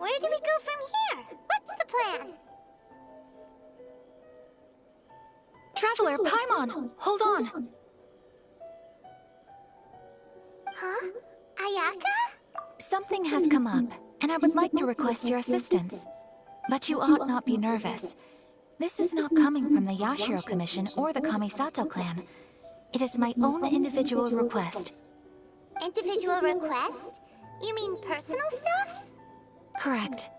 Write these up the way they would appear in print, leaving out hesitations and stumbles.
Where do we go from here? What's the plan? Traveler, Paimon, hold on. Huh? Ayaka? Something has come up, and I would like to request your assistance. But you ought not be nervous. This is not coming from the Yashiro Commission or the Kamisato clan. It is my own individual request. Individual request? You mean personal stuff? Correct.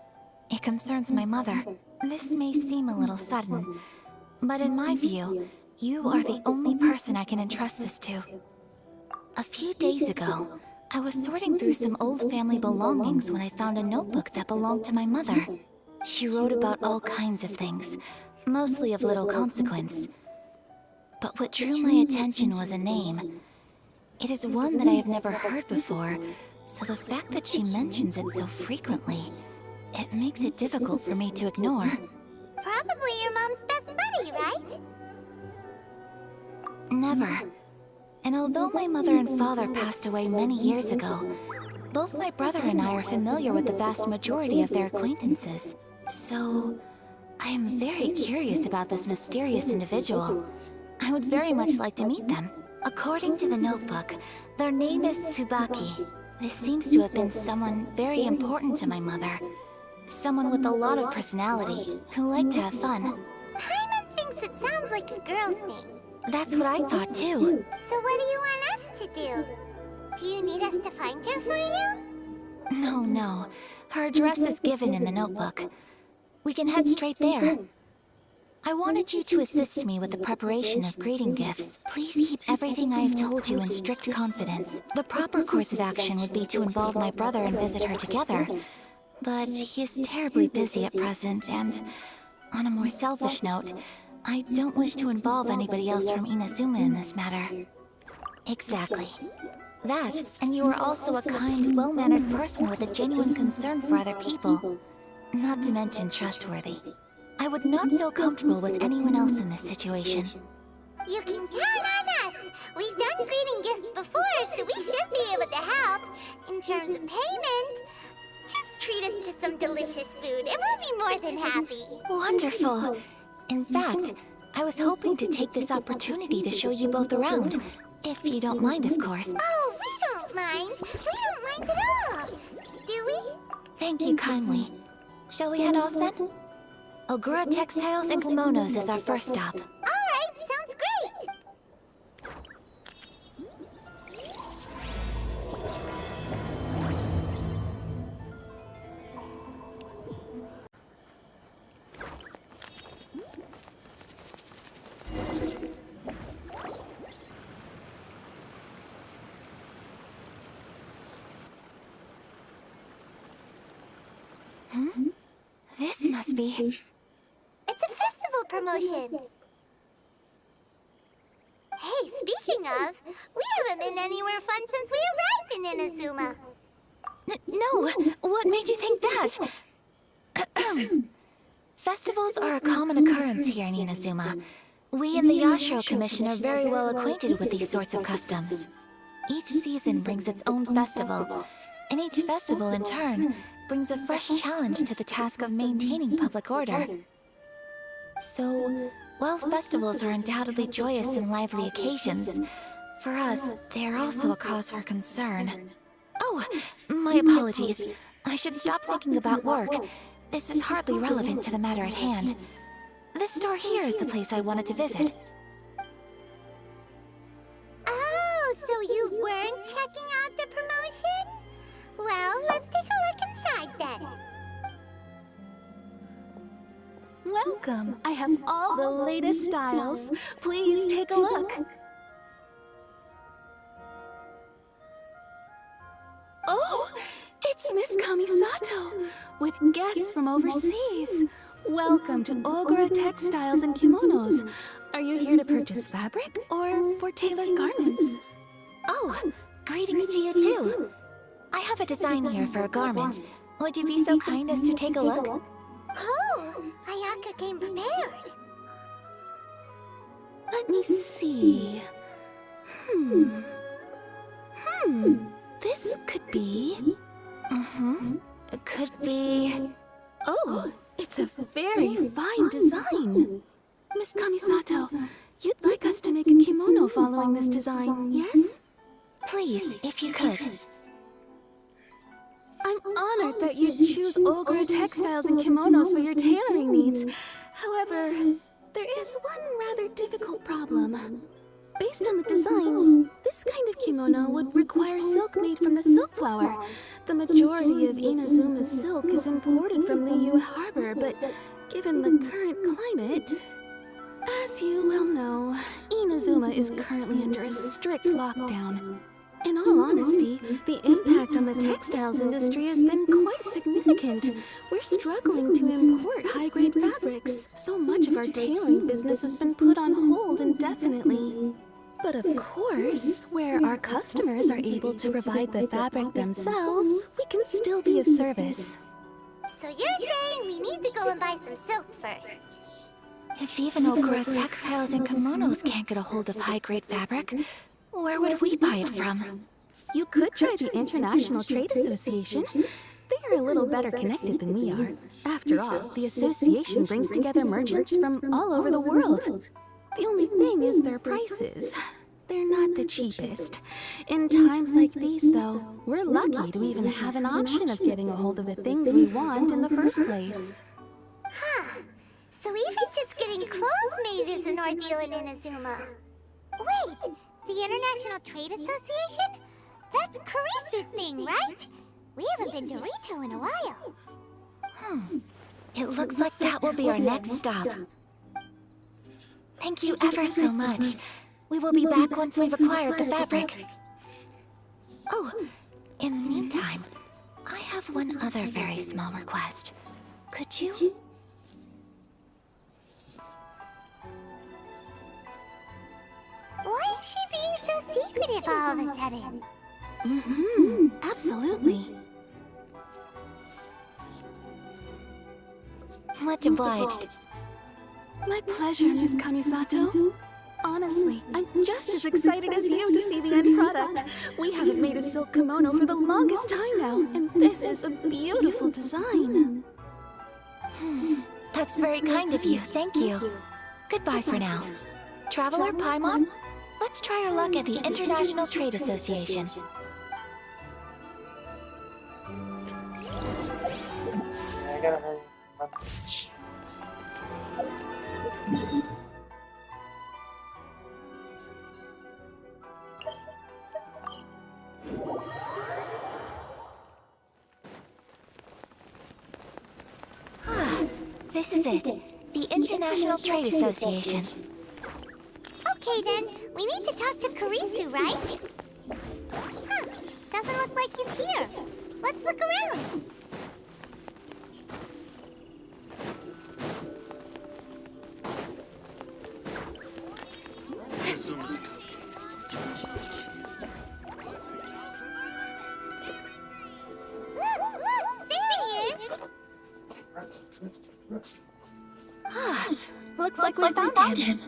It concerns my mother. This may seem a little sudden, but in my view, you are the only person I can entrust this to. A few days ago, I was sorting through some old family belongings when I found a notebook that belonged to my mother. She wrote about all kinds of things, mostly of little consequence. But what drew my attention was a name. It is one that I have never heard before, so the fact that she mentions it so frequently, it makes it difficult for me to ignore. Probably your mom's best buddy, right? Never. And although my mother and father passed away many years ago, both my brother and I are familiar with the vast majority of their acquaintances. So, I am very curious about this mysterious individual. I would very much like to meet them. According to the notebook, their name is Tsubaki. This seems to have been someone very important to my mother. Someone with a lot of personality, who liked to have fun. Paimon thinks it sounds like a girl's name. That's what I thought too. So what do you want us to do? Do you need us to find her for you? No. Her address is given in the notebook. We can head straight there. I wanted you to assist me with the preparation of greeting gifts. Please keep everything I have told you in strict confidence. The proper course of action would be to involve my brother and visit her together. But he is terribly busy at present, and on a more selfish note, I don't wish to involve anybody else from Inazuma in this matter. Exactly. That, and you are also a kind, well-mannered person with a genuine concern for other people. Not to mention trustworthy. I would not feel comfortable with anyone else in this situation. You can count on us! We've done greeting gifts before, so we should be able to help. In terms of payment, just treat us to some delicious food and we'll be more than happy. Wonderful! In fact, I was hoping to take this opportunity to show you both around. If you don't mind, of course. Oh, we don't mind. We don't mind at all. Do we? Thank you kindly. Shall we head off then? Ogura Textiles and Kimonos is our first stop. Alright, sounds great! This must be... It's a festival promotion. Hey, speaking of, we haven't been anywhere fun since we arrived in Inazuma. No! What made you think that? Festivals are a common occurrence here in Inazuma. We in the Yashiro Commission are very well acquainted with these sorts of customs. Each season brings its own festival, and each festival, in turn, brings a fresh challenge to the task of maintaining public order. So, while festivals are undoubtedly joyous and lively occasions, for us, they are also a cause for concern. Oh, my apologies. I should stop thinking about work. This is hardly relevant to the matter at hand. This store here is the place I wanted to visit. Oh, so you weren't checking out the promotion? Well, let's take a look inside then. Welcome. I have all the latest styles. Please take a look. Oh, it's Miss Kamisato with guests from overseas. Welcome to Ogura Textiles and Kimonos. Are you here to purchase fabric or for tailored garments? Oh, greetings to you too. I have a design here for a garment. Would you be so kind as to take a look? Oh, Ayaka came prepared. Let me see. This could be... Could be... Oh, it's a very fine design. Miss Kamisato, you'd like us to make a kimono following this design, yes? Please, if you could. I'm honored that you'd choose Ogura textiles and kimonos for your tailoring needs. However, there is one rather difficult problem. Based on the design, this kind of kimono would require silk made from the silk flower. The majority of Inazuma's silk is imported from Liyue Harbor, but given the current climate... As you well know, Inazuma is currently under a strict lockdown. In all honesty, the impact on the textiles industry has been quite significant. We're struggling to import high-grade fabrics. So much of our tailoring business has been put on hold indefinitely. But of course, where our customers are able to provide the fabric themselves, we can still be of service. So you're saying we need to go and buy some silk first? If even Ogura textiles and kimonos can't get a hold of high-grade fabric, where would we buy it from? You could try the International Trade Association. They are a little better connected than we are. After all, the association brings together merchants from all over the world. The only thing is their prices. They're not the cheapest. In times like these, though, we're lucky to even have an option of getting a hold of the things we want in the first place. Huh. So even just getting clothes made is an ordeal in Inazuma. Wait, the International Trade Association? That's Kurisu's thing, right? We haven't been to Rito in a while. It looks like that will be our next stop. Thank you ever so much. We will be back once we've acquired the fabric. Oh, in the meantime, I have one other very small request. Could you... Why is she being so secretive all of a sudden? Absolutely. Much obliged. My pleasure, Miss Kamisato. Honestly, I'm just as excited as you to see the end product. We haven't made a silk kimono for the longest time now, and this is a beautiful design. That's very kind of you, thank you. Goodbye for now. Traveler Paimon, let's try our luck at the International Trade Association. I gotta hurry. This is it, the International Trade Association. Okay then, we need to talk to Kurisu, right? Huh, doesn't look like he's here. Let's look around. Look, there he is. Looks like we found him.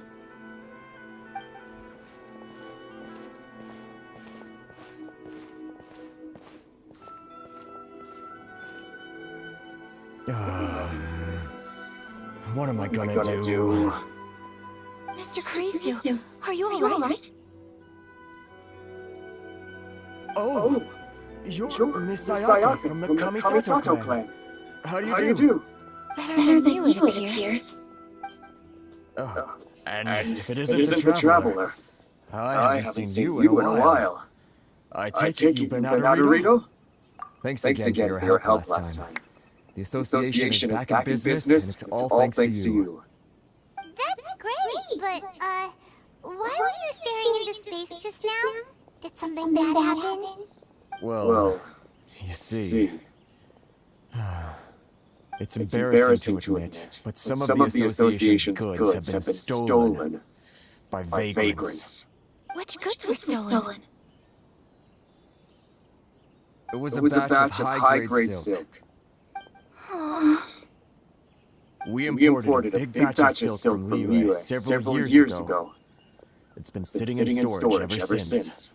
What am I gonna do? Mr. Kurisu, are you alright? Oh, you're Miss Ayaka from the Kamisato clan. How do you do? Better than you, it appears. Oh, and if it isn't the traveler, I haven't seen you in a while. I take it you've been out of Rito? Thanks again for your help last time. The association is back in business, and it's all thanks to you. That's great, but, why were you staring into space just now? Did something bad happen? Well, you see... It's embarrassing to admit, but some of the association's goods have been stolen by vagrants. Which goods were stolen? It was a batch of high-grade silk. We imported a big batch of silk from Liyue several years ago. It's been sitting in storage ever since.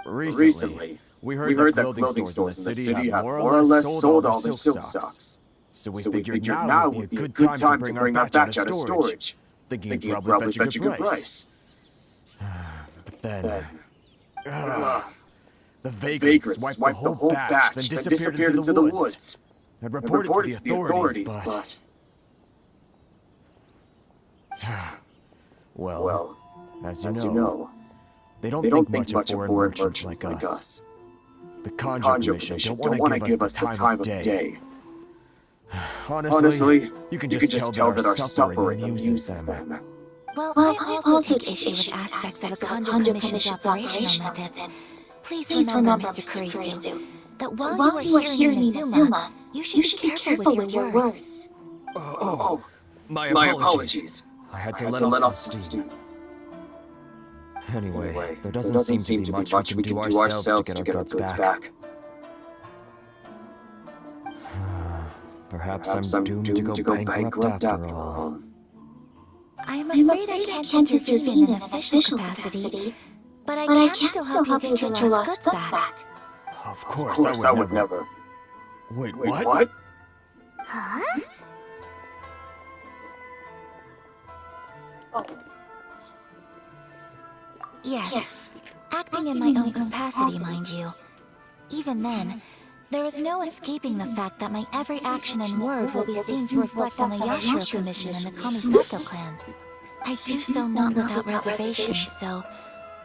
Recently, We heard that clothing stores in the city have more or less sold all their silk stocks. So we figured now would be a good time to bring our batch out of storage, thinking it'd probably fetch a good price. But then... the vagrants swiped the whole batch, then disappeared into the woods. I'd reported to the authorities, but... Well, as you know, they don't think much of foreign merchants like us. The Conjo Commission don't want to give us the time of day. Honestly, you can just tell that our suffering amuses them. Well, I also take issue with aspects of the Conjo Commission's operational methods. Please remember, Mr. Kurisu, that while you are here in Inazuma, you should be careful with your words. My apologies. I had to let off some steam. Anyway, there doesn't seem to be much we can do ourselves to get our goods back. Perhaps I'm doomed to go bankrupt after all. I'm afraid I can't intervene in an official capacity, but I can still help you get your lost goods back. Of course, I would never. Wait, what? Huh? Yes, acting in my own capacity, mind you. Even then, there is no escaping the fact that my every action and word will be seen to reflect on the Yashiro Commission and the Kamisato clan. I do so not without reservation, so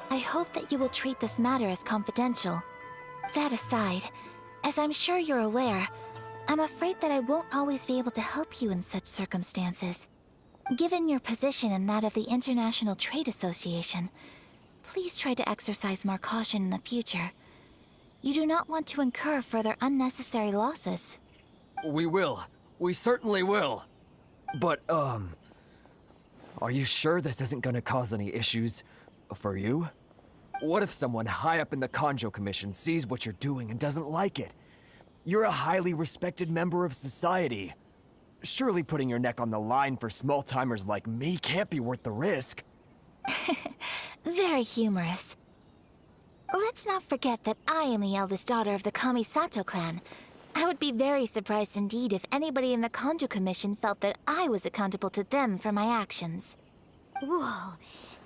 I hope that you will treat this matter as confidential. That aside, as I'm sure you're aware, I'm afraid that I won't always be able to help you in such circumstances. Given your position and that of the International Trade Association, please try to exercise more caution in the future. You do not want to incur further unnecessary losses. We will. We certainly will. But, are you sure this isn't gonna cause any issues for you? What if someone high up in the Conjo Commission sees what you're doing and doesn't like it? You're a highly respected member of society. Surely putting your neck on the line for small-timers like me can't be worth the risk. Very humorous. Let's not forget that I am the eldest daughter of the Kamisato clan. I would be very surprised indeed if anybody in the Conjo Commission felt that I was accountable to them for my actions. Whoa,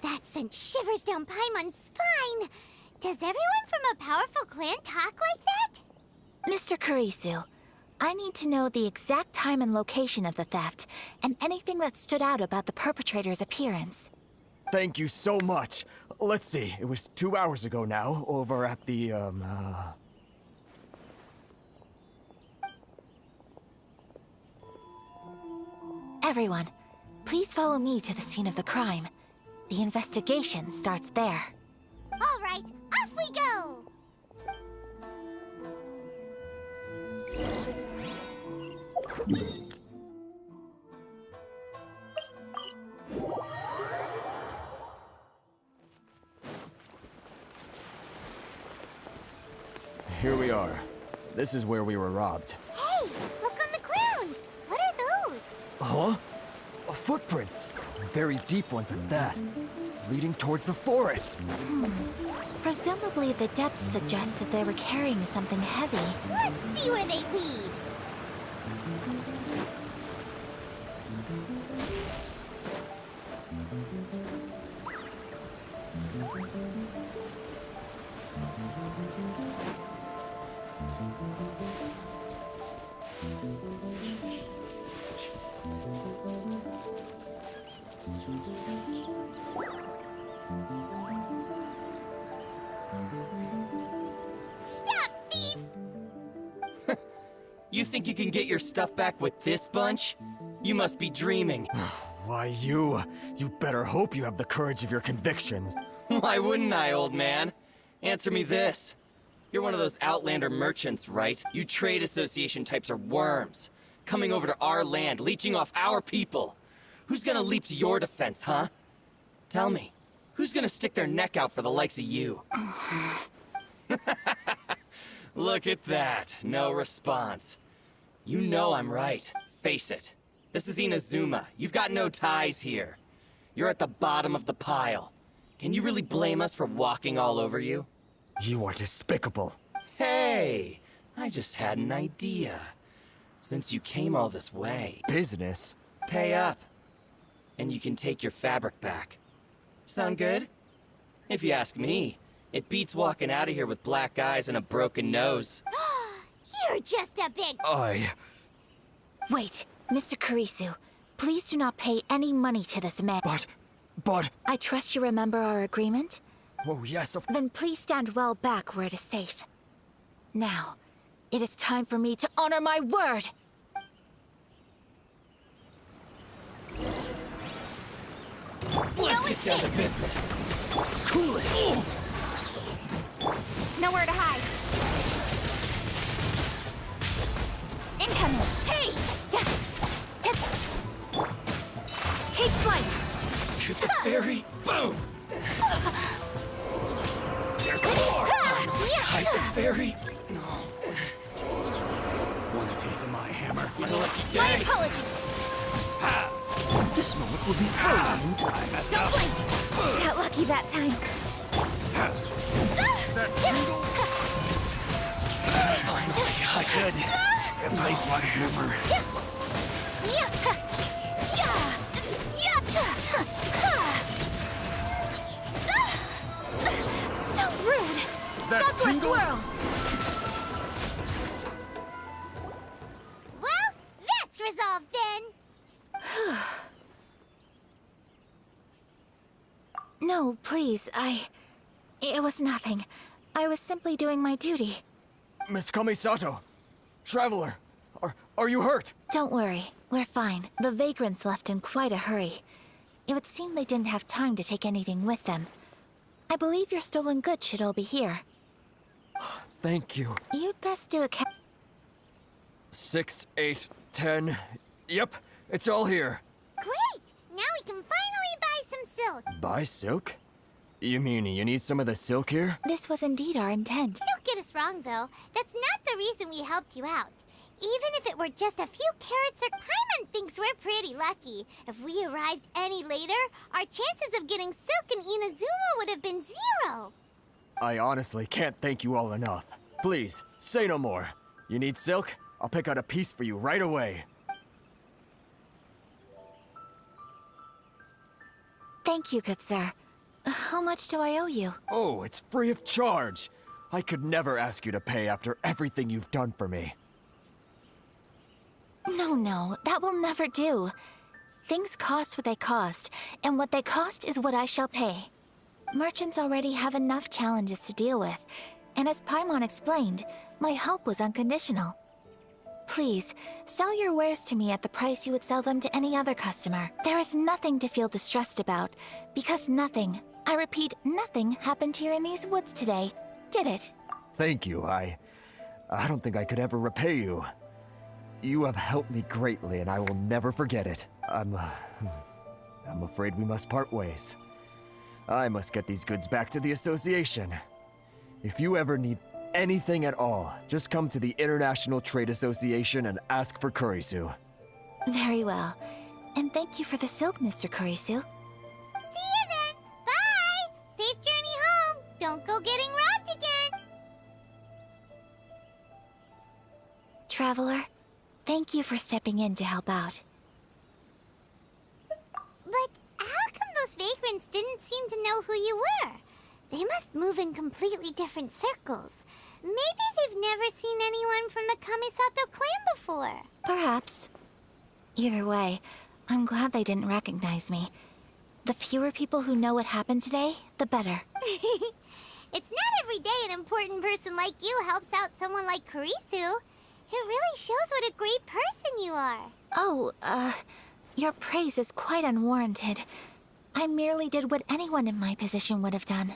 that sent shivers down Paimon's spine. Does everyone from a powerful clan talk like that? Mr. Kurisu, I need to know the exact time and location of the theft, and anything that stood out about the perpetrator's appearance. Thank you so much. Let's see, it was 2 hours ago now, over at the, Everyone, please follow me to the scene of the crime. The investigation starts there. All right, off we go! Here we are. This is where we were robbed. Hey, look on the ground! What are those? Huh? Footprints. Very deep ones at that. Leading towards the forest. Presumably the depth suggests that they were carrying something heavy. Let's see where they lead. Stop, thief! You think you can get your stuff back with this bunch? You must be dreaming. Why, you better hope you have the courage of your convictions. Why wouldn't I, old man? Answer me this. You're one of those Outlander merchants, right? You trade association types are worms. Coming over to our land, leeching off our people. Who's gonna leap to your defense, huh? Tell me, who's gonna stick their neck out for the likes of you? Look at that, no response. You know I'm right, face it. This is Inazuma, you've got no ties here. You're at the bottom of the pile. Can you really blame us for walking all over you? You are despicable. Hey, I just had an idea. Since you came all this way, Business? pay up. And you can take your fabric back. Sound good? If you ask me, it beats walking out of here with black eyes and a broken nose. You're just a big... Wait, Mr. Kurisu, please do not pay any money to this man. But... I trust you remember our agreement? Oh, yes, of... Then please stand well back where it is safe. Now, it is time for me to honor my word! Let's get down to business. Cool it. Nowhere to hide. Incoming. Hey! Take flight! To the fairy. Boom! There's the door. Hide the fairy. No. Want a taste of my hammer? My lucky My day. apologies! This moment will be frozen in time. Don't blink! Got lucky that time. Finally, I could replace my hammer. So rude! Sakura swirl! Well, that's resolved then. No, please, It was nothing. I was simply doing my duty. Miss Kamisato! Traveler! Are you hurt? Don't worry, we're fine. The vagrants left in quite a hurry. It would seem they didn't have time to take anything with them. I believe your stolen goods should all be here. Thank you. You'd best do a 6, 8, 10... Yep, it's all here. Great! Now we can finally buy some silk. Buy silk? You mean you need some of the silk here? This was indeed our intent. Don't get us wrong, though. That's not the reason we helped you out. Even if it were just a few carrots, or Paimon thinks we're pretty lucky. If we arrived any later, our chances of getting silk in Inazuma would have been 0. I honestly can't thank you all enough. Please, say no more. You need silk? I'll pick out a piece for you right away. Thank you, good sir. How much do I owe you? Oh, it's free of charge. I could never ask you to pay after everything you've done for me. No, that will never do. Things cost what they cost, and what they cost is what I shall pay. Merchants already have enough challenges to deal with, and as Paimon explained, my help was unconditional. Please, sell your wares to me at the price you would sell them to any other customer. There is nothing to feel distressed about, because nothing, I repeat, nothing happened here in these woods today, did it? Thank you. I don't think I could ever repay you. You have helped me greatly, and I will never forget it. I'm afraid we must part ways. I must get these goods back to the association. If you ever need anything at all, just come to the International Trade Association and ask for Kurisu. Very well. And thank you for the silk, Mr. Kurisu. See you then. Bye. Safe journey home. Don't go getting robbed again. Traveler, thank you for stepping in to help out. But how come those vagrants didn't seem to know who you were? They must move in completely different circles. Maybe they've never seen anyone from the Kamisato clan before. Perhaps. Either way, I'm glad they didn't recognize me. The fewer people who know what happened today, the better. It's not every day an important person like you helps out someone like Kurisu. It really shows what a great person you are. Oh, your praise is quite unwarranted. I merely did what anyone in my position would have done.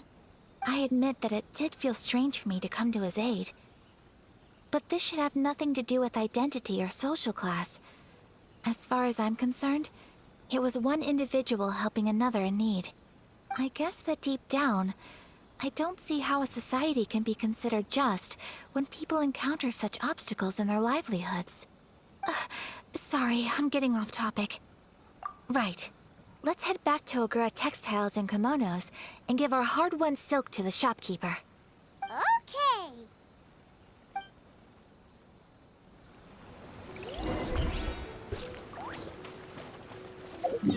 I admit that it did feel strange for me to come to his aid. But this should have nothing to do with identity or social class. As far as I'm concerned, it was one individual helping another in need. I guess that deep down, I don't see how a society can be considered just when people encounter such obstacles in their livelihoods. Sorry, I'm getting off topic. Right. Let's head back to Ogura Textiles and Kimonos and give our hard-won silk to the shopkeeper. Okay. Hey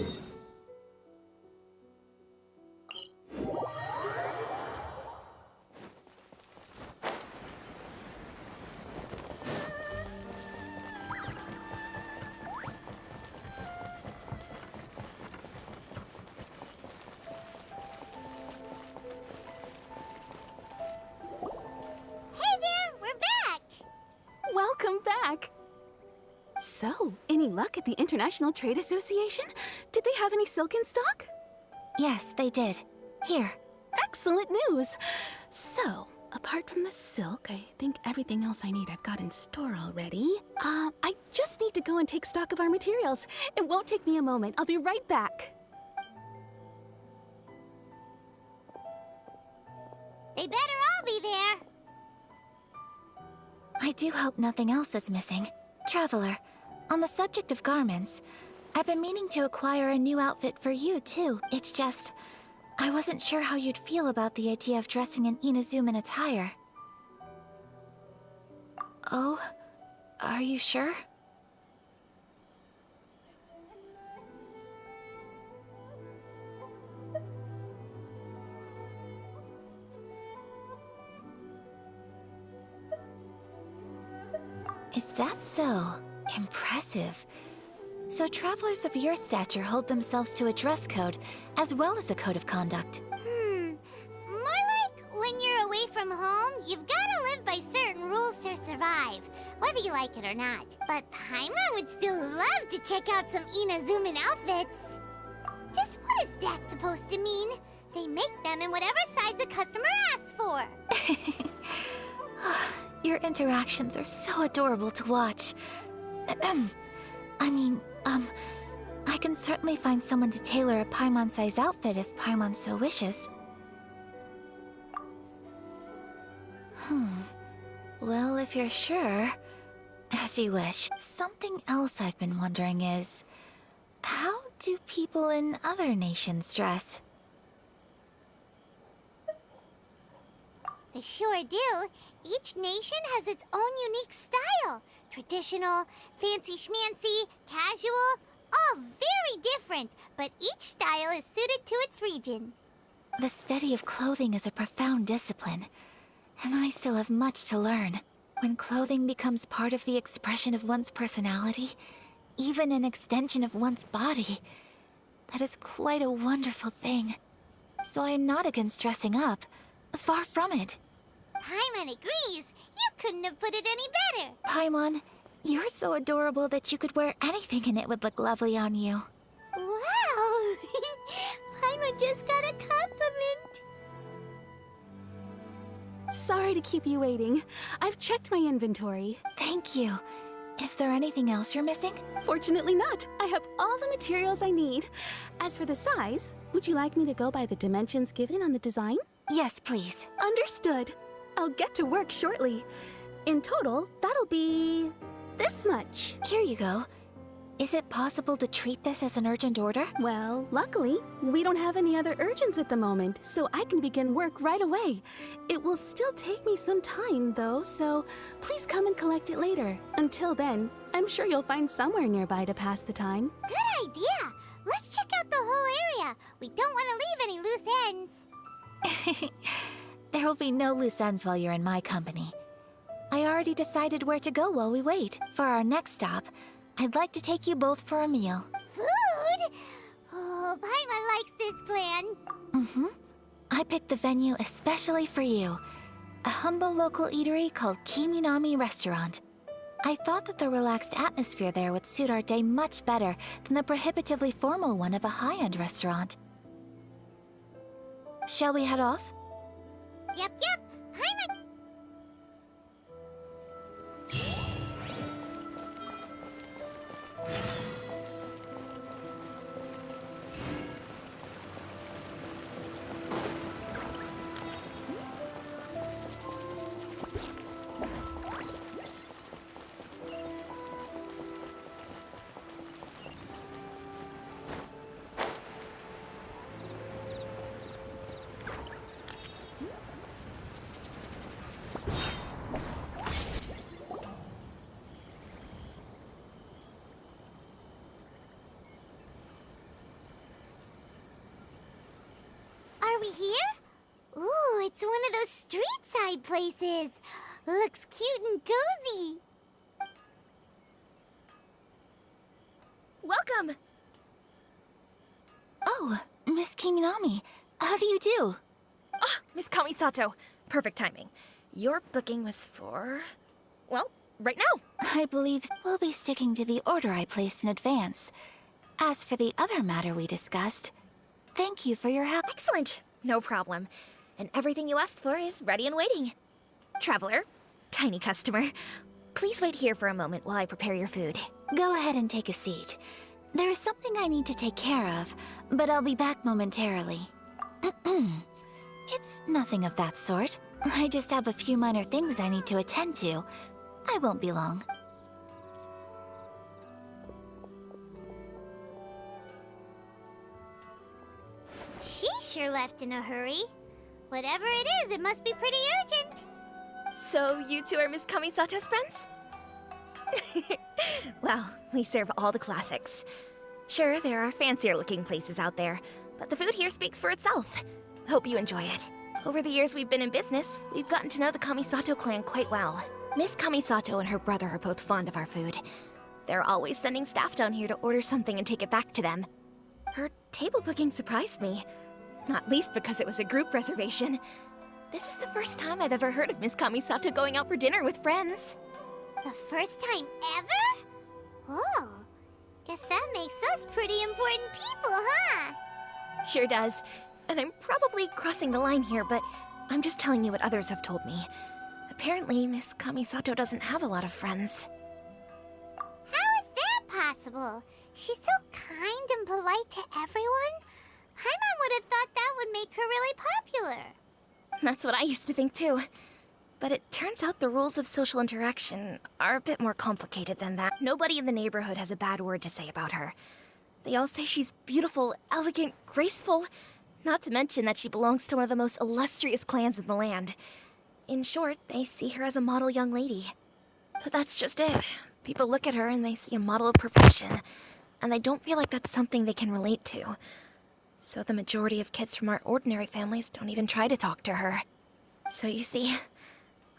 there, we're back! Welcome back! So, any luck at the International Trade Association? Did they have any silk in stock? Yes, they did. Here. Excellent news! So, apart from the silk, I think everything else I need I've got in store already. I just need to go and take stock of our materials. It won't take me a moment. I'll be right back. They better all be there. I do hope nothing else is missing. Traveler, on the subject of garments, I've been meaning to acquire a new outfit for you, too. It's just, I wasn't sure how you'd feel about the idea of dressing in Inazuman attire. Oh, are you sure? Is that so? Impressive. So travelers of your stature hold themselves to a dress code, as well as a code of conduct. More like when you're away from home, you've gotta live by certain rules to survive, whether you like it or not. But Paimon would still love to check out some Inazuman outfits. Just what is that supposed to mean? They make them in whatever size the customer asks for. Your interactions are so adorable to watch. I can certainly find someone to tailor a Paimon-size outfit if Paimon so wishes. Well, if you're sure, as you wish. Something else I've been wondering is, how do people in other nations dress? They sure do. Each nation has its own unique style. Traditional, fancy schmancy, casual, all very different, but each style is suited to its region. The study of clothing is a profound discipline, and I still have much to learn. When clothing becomes part of the expression of one's personality, even an extension of one's body, that is quite a wonderful thing. So I am not against dressing up. Far from it. Paimon agrees. You couldn't have put it any better. Paimon, you're so adorable that you could wear anything and it would look lovely on you. Wow! Paimon just got a compliment. Sorry to keep you waiting. I've checked my inventory. Thank you. Is there anything else you're missing? Fortunately not. I have all the materials I need. As for the size, would you like me to go by the dimensions given on the design? Yes, please. Understood. I'll get to work shortly. In total, that'll be this much. Here you go. Is it possible to treat this as an urgent order? Well, luckily, we don't have any other urgents at the moment, so I can begin work right away. It will still take me some time, though, so please come and collect it later. Until then, I'm sure you'll find somewhere nearby to pass the time. Good idea. Let's check out the whole area. We don't want to leave any loose ends. There will be no loose ends while you're in my company. I already decided where to go while we wait. For our next stop, I'd like to take you both for a meal. Food? Oh, Paimon likes this plan. I picked the venue especially for you. A humble local eatery called Kiminami Restaurant. I thought that the relaxed atmosphere there would suit our day much better than the prohibitively formal one of a high-end restaurant. Shall we head off? Yep. Paimon... here? Ooh, it's one of those street-side places. Looks cute and cozy. Welcome! Oh, Miss Kiminami, how do you do? Ah, Miss Kamisato. Perfect timing. Your booking was for... well, right now. I believe we'll be sticking to the order I placed in advance. As for the other matter we discussed, thank you for your help. Excellent. No problem. And everything you asked for is ready and waiting. Traveler, tiny customer, please wait here for a moment while I prepare your food. Go ahead and take a seat. There is something I need to take care of, but I'll be back momentarily. It's nothing of that sort. I just have a few minor things I need to attend to. I won't be long. She sure left in a hurry. Whatever it is, it must be pretty urgent. So you two are Miss Kamisato's friends? Well, we serve all the classics. Sure, there are fancier looking places out there, but the food here speaks for itself. Hope you enjoy it. Over the years we've been in business, we've gotten to know the Kamisato clan quite well. Miss Kamisato and her brother are both fond of our food. They're always sending staff down here to order something and take it back to them. Her table booking surprised me, not least because it was a group reservation. This is the first time I've ever heard of Miss Kamisato going out for dinner with friends. The first time ever? Oh, guess that makes us pretty important people, huh? Sure does. And I'm probably crossing the line here, but I'm just telling you what others have told me. Apparently, Miss Kamisato doesn't have a lot of friends. How is that possible? She's so kind and polite to everyone. Paimon would have thought that would make her really popular. That's what I used to think too. But it turns out the rules of social interaction are a bit more complicated than that. Nobody in the neighborhood has a bad word to say about her. They all say she's beautiful, elegant, graceful, not to mention that she belongs to one of the most illustrious clans in the land. In short, they see her as a model young lady. But that's just it. People look at her and they see a model of perfection, and they don't feel like that's something they can relate to. So the majority of kids from our ordinary families don't even try to talk to her. So you see,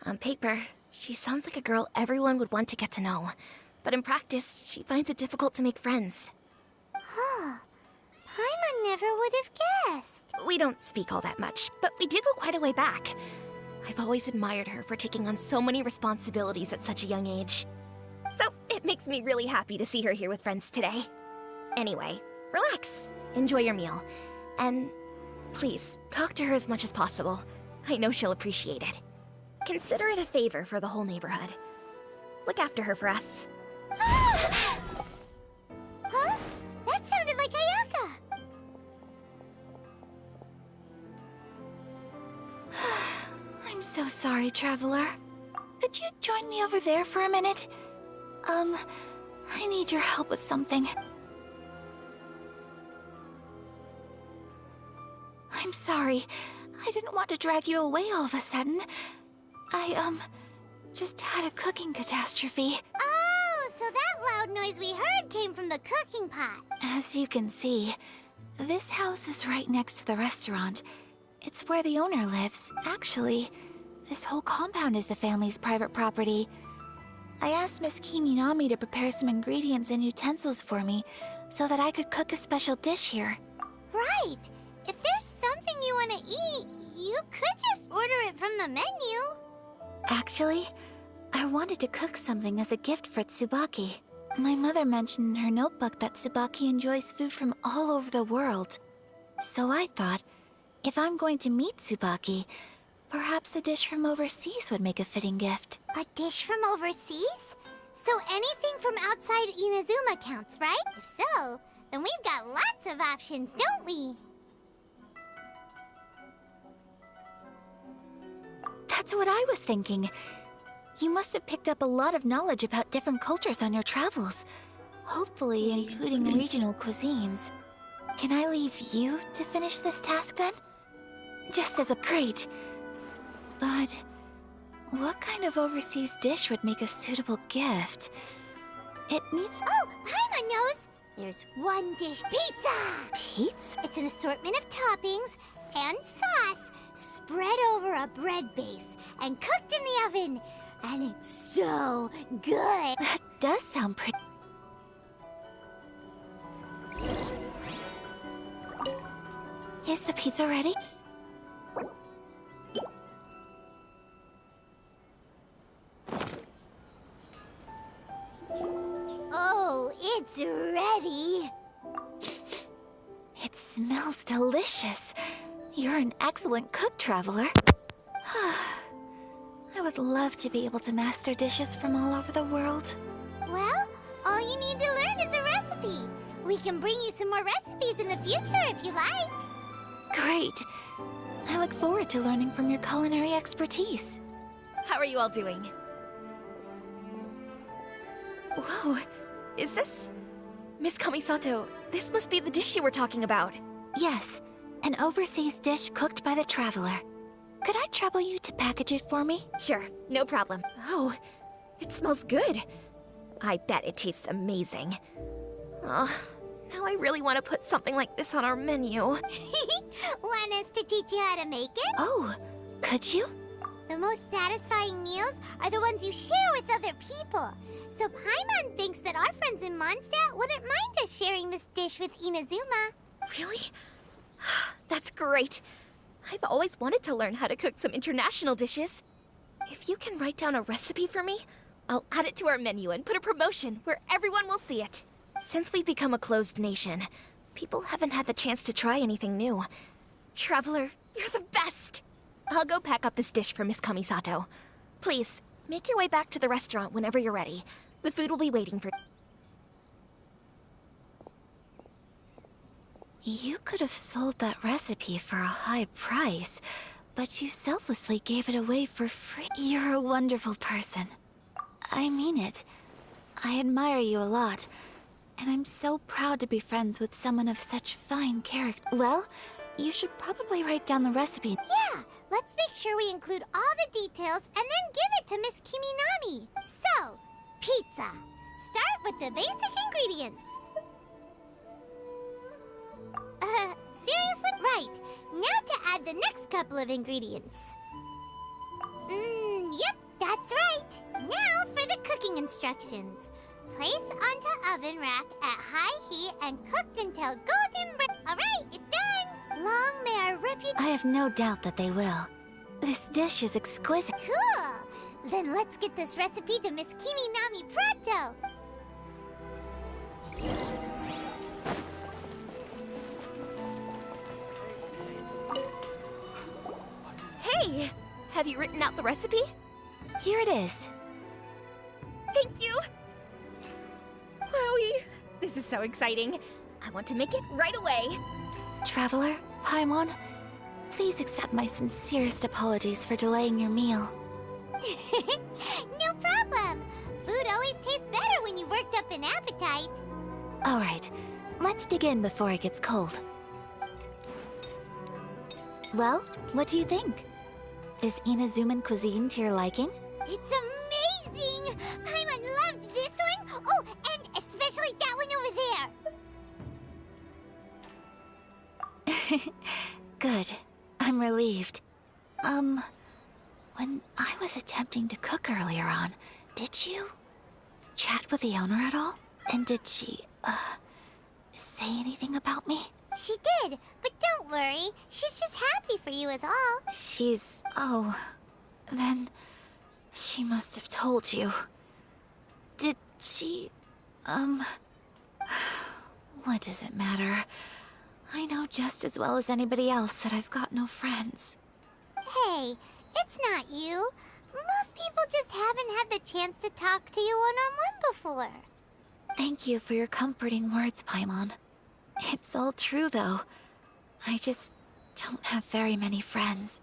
on paper, she sounds like a girl everyone would want to get to know. But in practice, she finds it difficult to make friends. Huh. Paimon never would have guessed. We don't speak all that much, but we do go quite a way back. I've always admired her for taking on so many responsibilities at such a young age. So it makes me really happy to see her here with friends today. Anyway, relax, enjoy your meal, and please, talk to her as much as possible. I know she'll appreciate it. Consider it a favor for the whole neighborhood. Look after her for us. Huh? That sounded like Ayaka. I'm so sorry, Traveler. Could you join me over there for a minute? I need your help with something. I'm sorry. I didn't want to drag you away all of a sudden. I, just had a cooking catastrophe. Oh, so that loud noise we heard came from the cooking pot. As you can see, this house is right next to the restaurant. It's where the owner lives. Actually, this whole compound is the family's private property. I asked Miss Kiminami to prepare some ingredients and utensils for me so that I could cook a special dish here. Right. If there's something you want to eat, you could just order it from the menu. Actually, I wanted to cook something as a gift for Tsubaki. My mother mentioned in her notebook that Tsubaki enjoys food from all over the world. So I thought, if I'm going to meet Tsubaki, perhaps a dish from overseas would make a fitting gift. A dish from overseas? So anything from outside Inazuma counts, right? If so, then we've got lots of options, don't we? That's what I was thinking. You must have picked up a lot of knowledge about different cultures on your travels. Hopefully including regional cuisines. Can I leave you to finish this task then? Just as a great. But what kind of overseas dish would make a suitable gift? It needs... Oh, Paimon knows! There's one dish pizza! Pizza? It's an assortment of toppings, and sauce spread over a bread base and cooked in the oven. And it's so good. That does sound pretty. Is the pizza ready? Oh, it's ready. It smells delicious. You're an excellent cook, Traveler. I would love to be able to master dishes from all over the world. Well, all you need to learn is a recipe. We can bring you some more recipes in the future if you like. Great. I look forward to learning from your culinary expertise. How are you all doing? Whoa, is this... Miss Kamisato, this must be the dish you were talking about. Yes, an overseas dish cooked by the Traveler. Could I trouble you to package it for me? Sure, no problem. Oh, it smells good. I bet it tastes amazing. Oh, now I really want to put something like this on our menu. Want us to teach you how to make it? Oh, could you? The most satisfying meals are the ones you share with other people. So Paimon thinks that our friends in Mondstadt wouldn't mind us sharing this dish with Inazuma. Really? That's great. I've always wanted to learn how to cook some international dishes. If you can write down a recipe for me, I'll add it to our menu and put a promotion where everyone will see it. Since we've become a closed nation, people haven't had the chance to try anything new. Traveler, you're the best! I'll go pack up this dish for Miss Kamisato. Please, make your way back to the restaurant whenever you're ready. The food will be waiting for... You could have sold that recipe for a high price, but you selflessly gave it away for free. You're a wonderful person. I mean it. I admire you a lot, and I'm so proud to be friends with someone of such fine character. Well, you should probably write down the recipe. Yeah, let's make sure we include all the details and then give it to Miss Kiminami. So, pizza. Start with the basic ingredients. Seriously? Right. Now to add the next couple of ingredients. Yep, that's right. Now for the cooking instructions. Place onto oven rack at high heat and cooked until golden brown. Alright, it's done! Long may our reputation... I have no doubt that they will. This dish is exquisite. Cool! Then let's get this recipe to Miss Kiminami pronto! Hey! Have you written out the recipe? Here it is. Thank you! Wowie! This is so exciting. I want to make it right away. Traveler, Paimon, please accept my sincerest apologies for delaying your meal. No problem! Food always tastes better when you've worked up an appetite. All right, let's dig in before it gets cold. Well, what do you think? Is Inazuman cuisine to your liking? It's amazing! Paimon loved this one! Oh, and especially that one over there! Good. I'm relieved. When I was attempting to cook earlier on, did you chat with the owner at all? And did she, say anything about me? She did, but don't worry. She's just happy for you is all. Oh, then she must have told you. Did she, what does it matter? I know just as well as anybody else that I've got no friends. Hey, it's not you. Most people just haven't had the chance to talk to you one-on-one before. Thank you for your comforting words, Paimon. It's all true, though. I just don't have very many friends.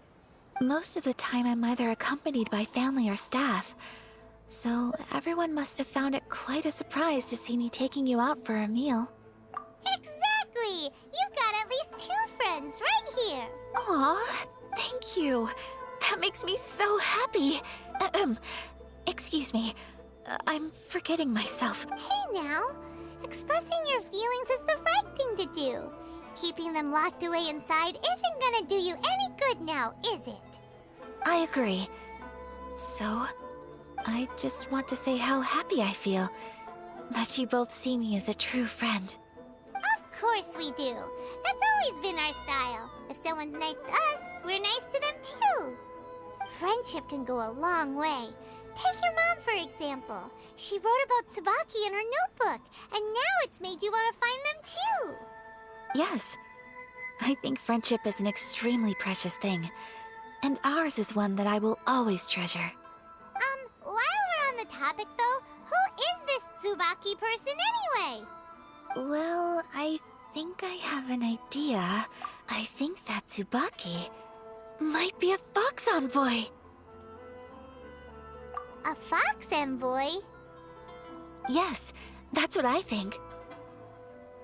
Most of the time I'm either accompanied by family or staff. So everyone must have found it quite a surprise to see me taking you out for a meal. Exactly! You've got at least 2 friends right here. Aw, thank you. That makes me so happy. Excuse me. I'm forgetting myself. Hey now, expressing your feelings is the right thing to do. Keeping them locked away inside isn't gonna do you any good now, is it? I agree. So, I just want to say how happy I feel that you both see me as a true friend. Of course we do. That's always been our style. If someone's nice to us, we're nice to them too. Friendship can go a long way. Take your mom, for example. She wrote about Tsubaki in her notebook, and now it's made you want to find them too. Yes, I think friendship is an extremely precious thing, and ours is one that I will always treasure. While we're on the topic though, who is this Tsubaki person anyway? Well, I think I have an idea. I think that Tsubaki might be a fox envoy. A fox envoy? Yes, that's what I think.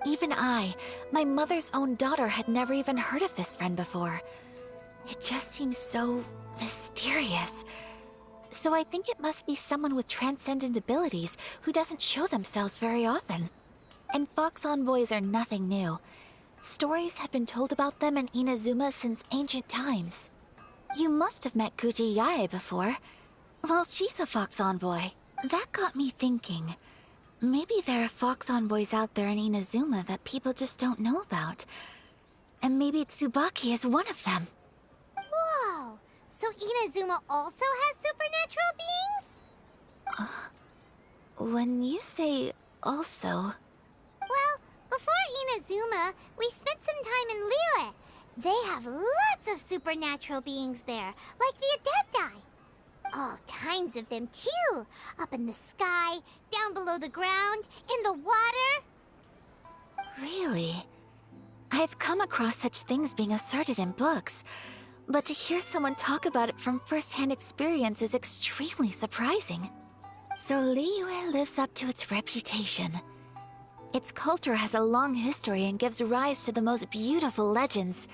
Even I, my mother's own daughter, had never even heard of this friend before. It just seems so mysterious. So I think it must be someone with transcendent abilities who doesn't show themselves very often. And fox envoys are nothing new. Stories have been told about them in Inazuma since ancient times. You must have met Kuji Yae before. Well, she's a fox envoy. That got me thinking. Maybe there are fox envoys out there in Inazuma that people just don't know about. And maybe Tsubaki is one of them. Whoa! So Inazuma also has supernatural beings? When you say also... Well, before Inazuma, we spent some time in Liyue. They have lots of supernatural beings there, like the Adepti. All kinds of them, too. Up in the sky, down below the ground, in the water. Really? I've come across such things being asserted in books, but to hear someone talk about it from first-hand experience is extremely surprising. So Liyue lives up to its reputation. Its culture has a long history and gives rise to the most beautiful legends.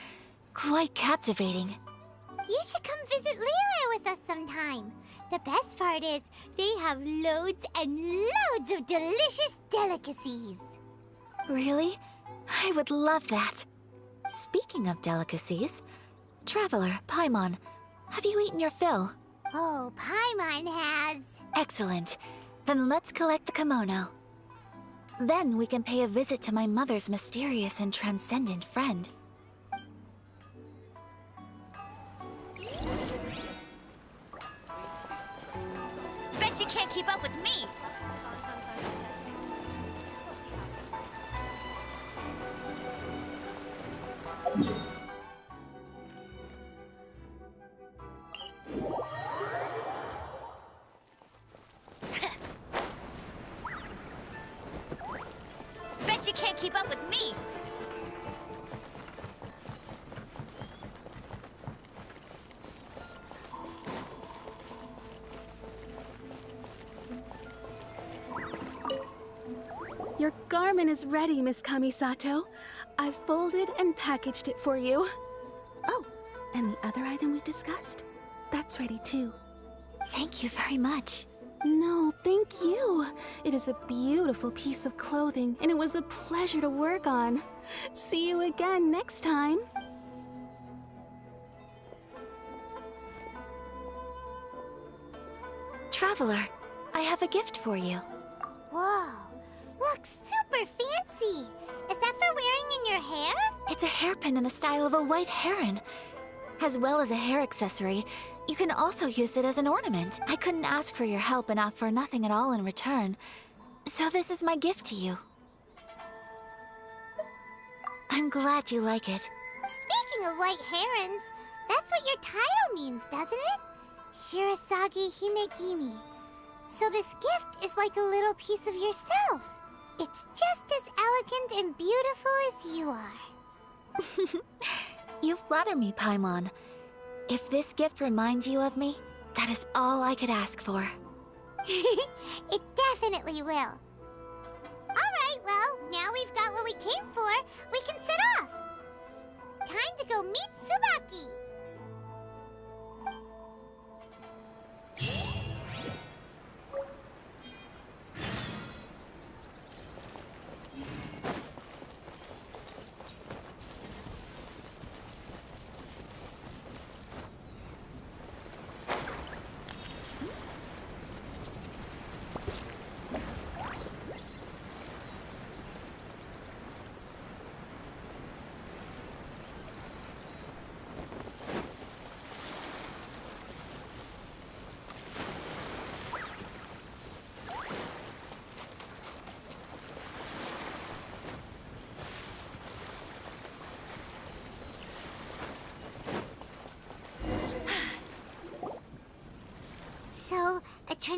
Quite captivating. You should come visit Liyue with us sometime. The best part is, they have loads and loads of delicious delicacies. Really? I would love that. Speaking of delicacies, Traveler, Paimon, have you eaten your fill? Oh, Paimon has. Excellent. Then let's collect the kimono. Then we can pay a visit to my mother's mysterious and transcendent friend. Bet you can't keep up with me! Bet you can't keep up with me! Your garment is ready, Miss Kamisato. I've folded and packaged it for you. Oh, and the other item we discussed? That's ready too. Thank you very much. No, thank you. It is a beautiful piece of clothing, and it was a pleasure to work on. See you again next time. Traveler, I have a gift for you. Whoa, looks super fancy. Is that for wearing in your hair? It's a hairpin in the style of a white heron. As well as a hair accessory, you can also use it as an ornament. I couldn't ask for your help and offer nothing at all in return. So this is my gift to you. I'm glad you like it. Speaking of white herons, that's what your title means, doesn't it? Shirasagi Himegimi. So this gift is like a little piece of yourself. It's just as elegant and beautiful as you are. You flatter me, Paimon. If this gift reminds you of me, that is all I could ask for. It definitely will. Alright, well, now we've got what we came for, we can set off. Time to go meet Tsubaki.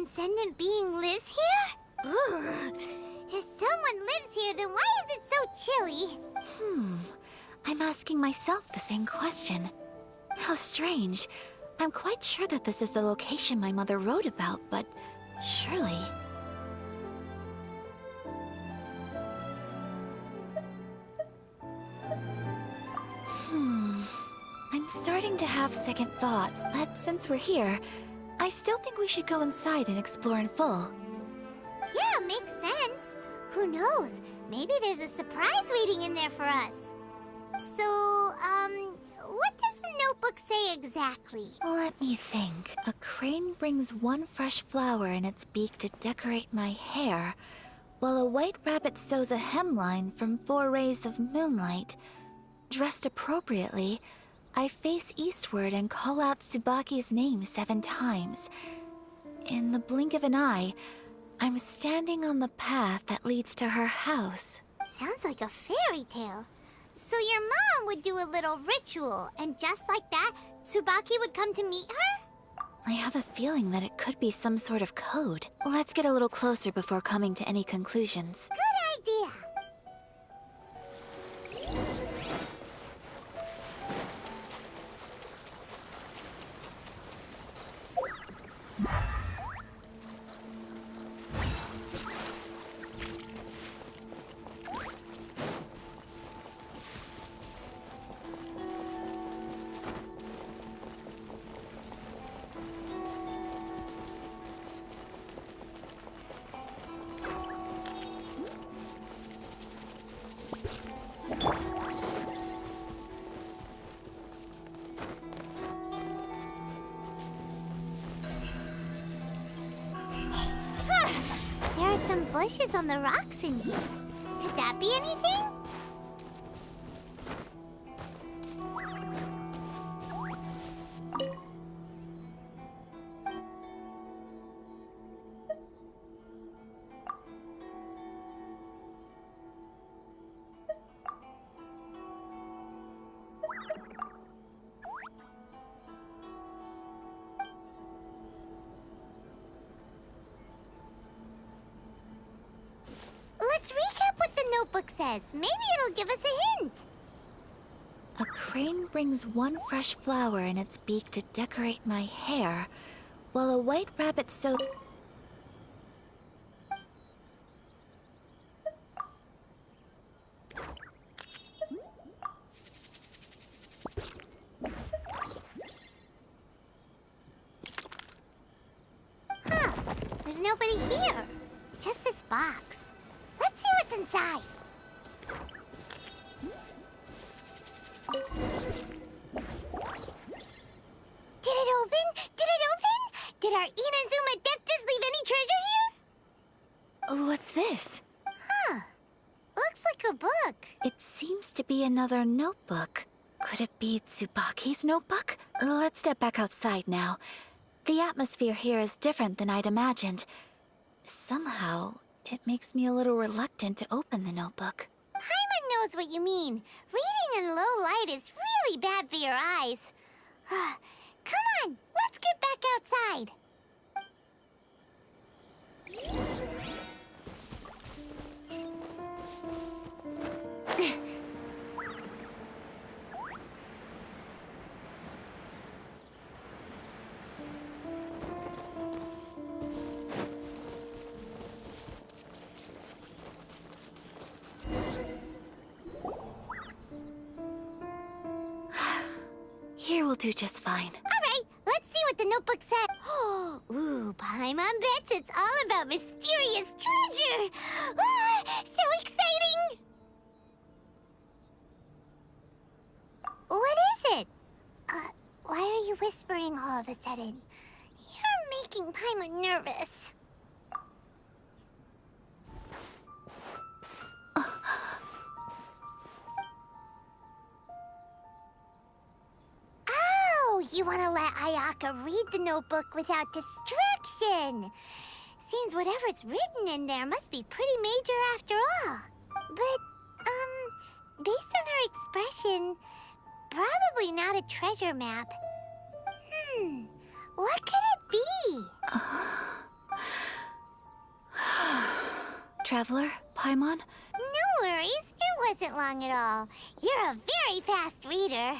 transcendent being lives here? Ugh. If someone lives here, then why is it so chilly? I'm asking myself the same question. How strange. I'm quite sure that this is the location my mother wrote about, but surely... I'm starting to have second thoughts, but since we're here, I still think we should go inside and explore in full. Yeah, makes sense. Who knows? Maybe there's a surprise waiting in there for us. So, what does the notebook say exactly? Let me think. A crane brings one fresh flower in its beak to decorate my hair, while a white rabbit sews a hemline from 4 rays of moonlight. Dressed appropriately, I face eastward and call out Tsubaki's name 7 times. In the blink of an eye, I'm standing on the path that leads to her house. Sounds like a fairy tale. So your mom would do a little ritual, and just like that, Tsubaki would come to meet her? I have a feeling that it could be some sort of code. Let's get a little closer before coming to any conclusions. Good idea. There are some bushes on the rocks in here. Could that be anything? Let's recap what the notebook says. Maybe it'll give us a hint. A crane brings one fresh flower in its beak to decorate my hair, while a white rabbit sews... Huh. There's nobody here. Just this box. Let's see what's inside. Did it open? Did it open? Did our Inazuma Adeptus leave any treasure here? What's this? Huh. Looks like a book. It seems to be another notebook. Could it be Tsubaki's notebook? Let's step back outside now. The atmosphere here is different than I'd imagined. Somehow, it makes me a little reluctant to open the notebook. Paimon knows what you mean. Reading in low light is really bad for your eyes. Come on, let's get back outside. Here will do just fine. All right, let's see what the notebook said. Ooh, Paimon bets it's all about mysterious treasure. So exciting! What is it? Why are you whispering all of a sudden? You're making Paimon nervous. You want to let Ayaka read the notebook without distraction. Seems whatever's written in there must be pretty major after all. But, based on her expression, probably not a treasure map. What could it be? Traveler, Paimon? No worries, it wasn't long at all. You're a very fast reader.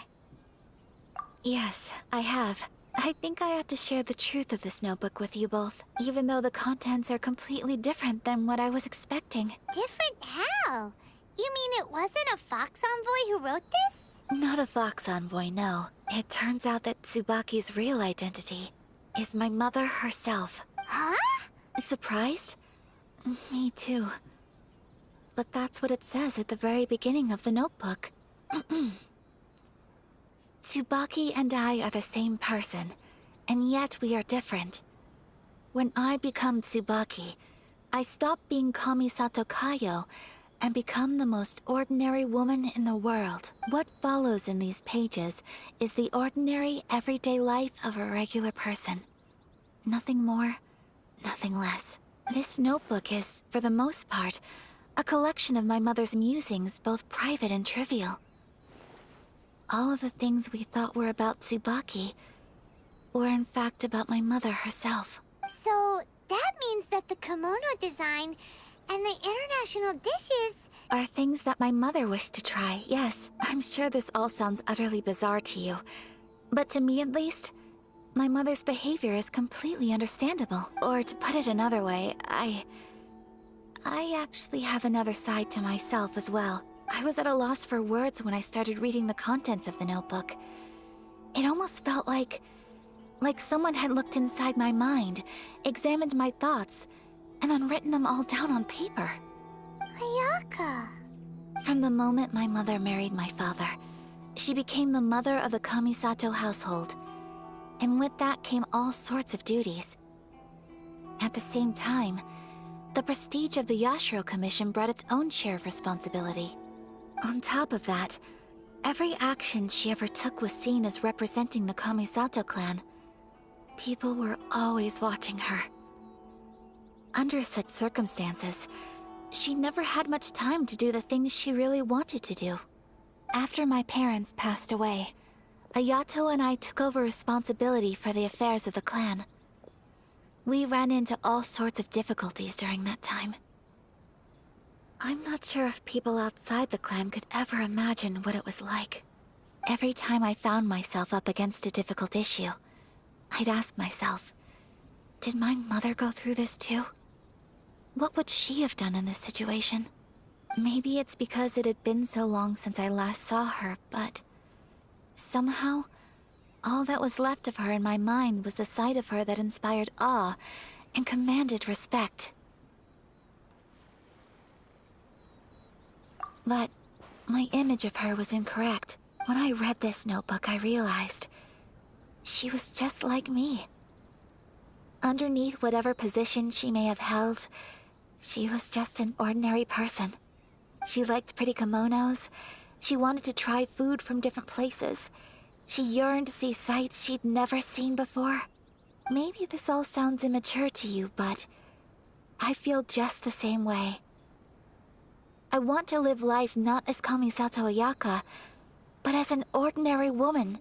Yes, I have. I think I ought to share the truth of this notebook with you both, even though the contents are completely different than what I was expecting. Different how? You mean it wasn't a Fox Envoy who wrote this? Not a Fox Envoy, no. It turns out that Tsubaki's real identity is my mother herself. Huh? Surprised? Me too. But that's what it says at the very beginning of the notebook. Tsubaki and I are the same person, and yet we are different. When I become Tsubaki, I stop being Kamisato Kayo and become the most ordinary woman in the world. What follows in these pages is the ordinary, everyday life of a regular person. Nothing more, nothing less. This notebook is, for the most part, a collection of my mother's musings, both private and trivial. All of the things we thought were about Tsubaki were in fact about my mother herself. So that means that the kimono design and the international dishes Are things that my mother wished to try, yes. I'm sure this all sounds utterly bizarre to you. But to me at least, my mother's behavior is completely understandable. Or to put it another way, I actually have another side to myself as well. I was at a loss for words when I started reading the contents of the notebook. It almost felt like someone had looked inside my mind, examined my thoughts, and then written them all down on paper. Ayaka. From the moment my mother married my father, she became the mother of the Kamisato household. And with that came all sorts of duties. At the same time, the prestige of the Yashiro Commission brought its own share of responsibility. On top of that, every action she ever took was seen as representing the Kamisato clan. People were always watching her. Under such circumstances, she never had much time to do the things she really wanted to do. After my parents passed away, Ayato and I took over responsibility for the affairs of the clan. We ran into all sorts of difficulties during that time. I'm not sure if people outside the clan could ever imagine what it was like. Every time I found myself up against a difficult issue, I'd ask myself, did my mother go through this too? What would she have done in this situation? Maybe it's because it had been so long since I last saw her, but somehow, all that was left of her in my mind was the sight of her that inspired awe and commanded respect. But my image of her was incorrect. When I read this notebook, I realized she was just like me. Underneath whatever position she may have held, she was just an ordinary person. She liked pretty kimonos. She wanted to try food from different places. She yearned to see sights she'd never seen before. Maybe this all sounds immature to you, but I feel just the same way. I want to live life not as Kamisato Ayaka, but as an ordinary woman.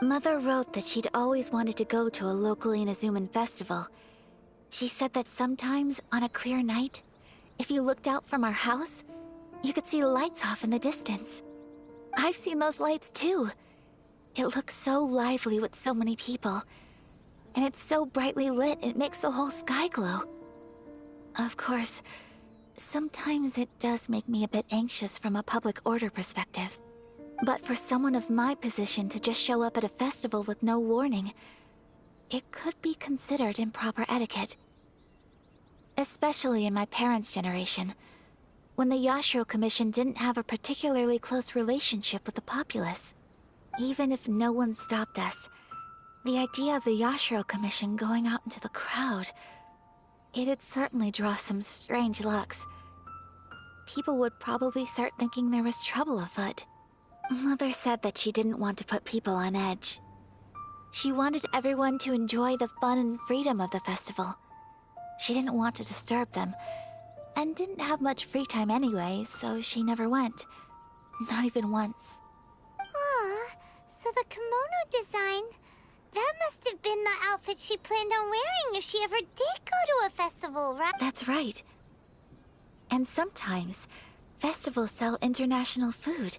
Mother wrote that she'd always wanted to go to a local Inazuman festival. She said that sometimes, on a clear night, if you looked out from our house, you could see lights off in the distance. I've seen those lights too. It looks so lively with so many people. And it's so brightly lit, it makes the whole sky glow. Of course, sometimes it does make me a bit anxious from a public order perspective. But for someone of my position to just show up at a festival with no warning, it could be considered improper etiquette. Especially in my parents' generation, when the Yashiro Commission didn't have a particularly close relationship with the populace. Even if no one stopped us, the idea of the Yashiro Commission going out into the crowd, it'd certainly draw some strange looks. People would probably start thinking there was trouble afoot. Mother said that she didn't want to put people on edge. She wanted everyone to enjoy the fun and freedom of the festival. She didn't want to disturb them, and didn't have much free time anyway, so she never went. Not even once. Aw, so the kimono design, that must have been the outfit she planned on wearing if she ever did go to a festival, right? That's right. And sometimes, festivals sell international food.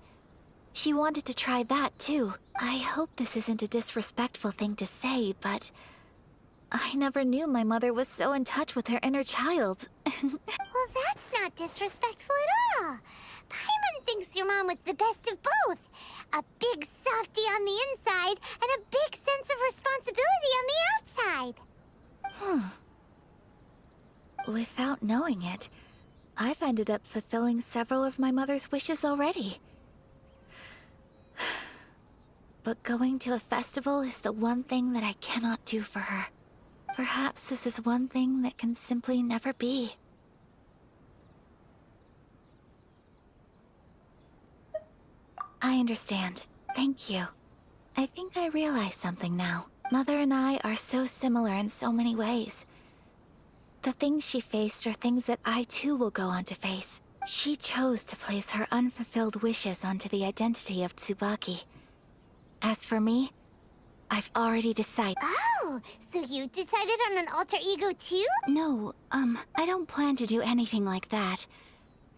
She wanted to try that too. I hope this isn't a disrespectful thing to say, but I never knew my mother was so in touch with her inner child. Well, that's not disrespectful at all. Paimon thinks your mom was the best of both. A big softy on the inside and a big sense of responsibility on the outside. Without knowing it, I've ended up fulfilling several of my mother's wishes already. But going to a festival is the one thing that I cannot do for her. Perhaps this is one thing that can simply never be. I understand. Thank you. I think I realize something now. Mother and I are so similar in so many ways. The things she faced are things that I too will go on to face. She chose to place her unfulfilled wishes onto the identity of Tsubaki. As for me, I've already decided. Oh, so you decided on an alter ego too? No, I don't plan to do anything like that.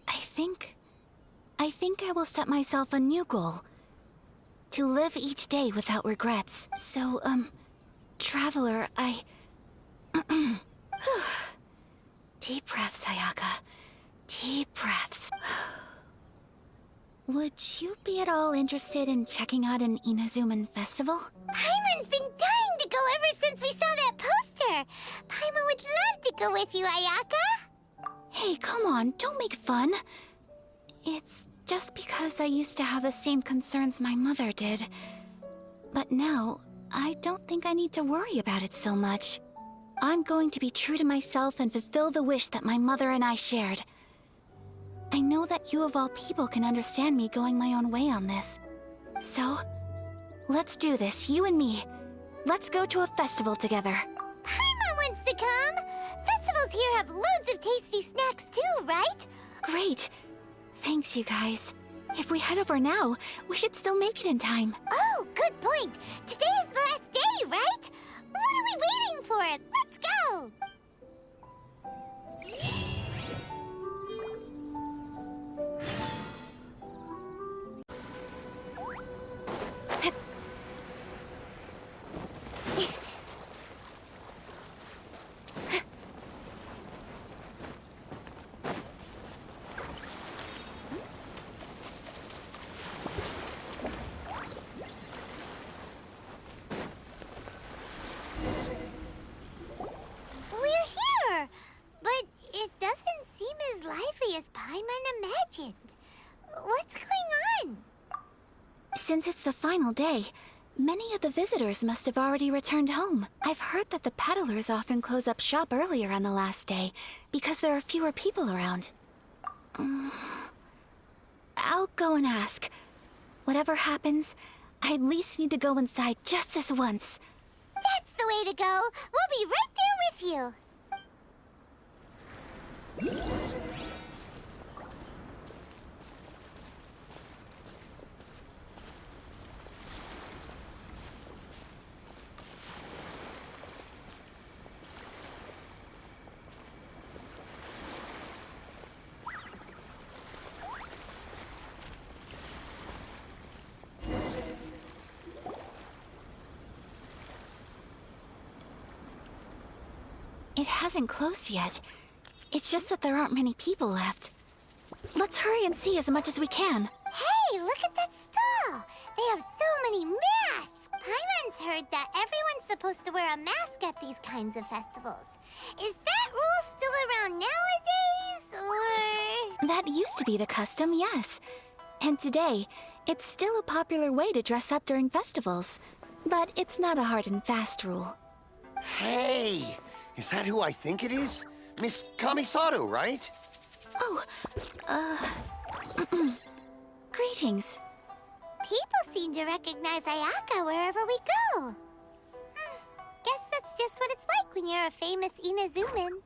I think I will set myself a new goal. To live each day without regrets. So, Traveler, Deep breaths, Ayaka. Deep breaths. Would you be at all interested in checking out an Inazuman festival? Paimon's been dying to go ever since we saw that poster. Paimon would love to go with you, Ayaka. Hey, come on, don't make fun. It's just because I used to have the same concerns my mother did. But now, I don't think I need to worry about it so much. I'm going to be true to myself and fulfill the wish that my mother and I shared. I know that you of all people can understand me going my own way on this. So, let's do this, you and me. Let's go to a festival together. Paimon wants to come. Festivals here have loads of tasty snacks too, right? Great. Thanks, you guys. If we head over now, we should still make it in time. Oh, good point. Today is the last day, right? What are we waiting for? Let's go! As Paimon imagined. What's going on? Since it's the final day, many of the visitors must have already returned home. I've heard that the peddlers often close up shop earlier on the last day because there are fewer people around. I'll go and ask. Whatever happens, I at least need to go inside just this once. That's the way to go. We'll be right there with you. It hasn't closed yet. It's just that there aren't many people left. Let's hurry and see as much as we can. Hey, look at that stall! They have so many masks! Paimon's heard that everyone's supposed to wear a mask at these kinds of festivals. Is that rule still around nowadays, or...? That used to be the custom, yes. And today, it's still a popular way to dress up during festivals. But it's not a hard and fast rule. Hey! Is that who I think it is? Miss Kamisato, right? Oh, greetings. People seem to recognize Ayaka wherever we go. Guess that's just what it's like when you're a famous Inazuman.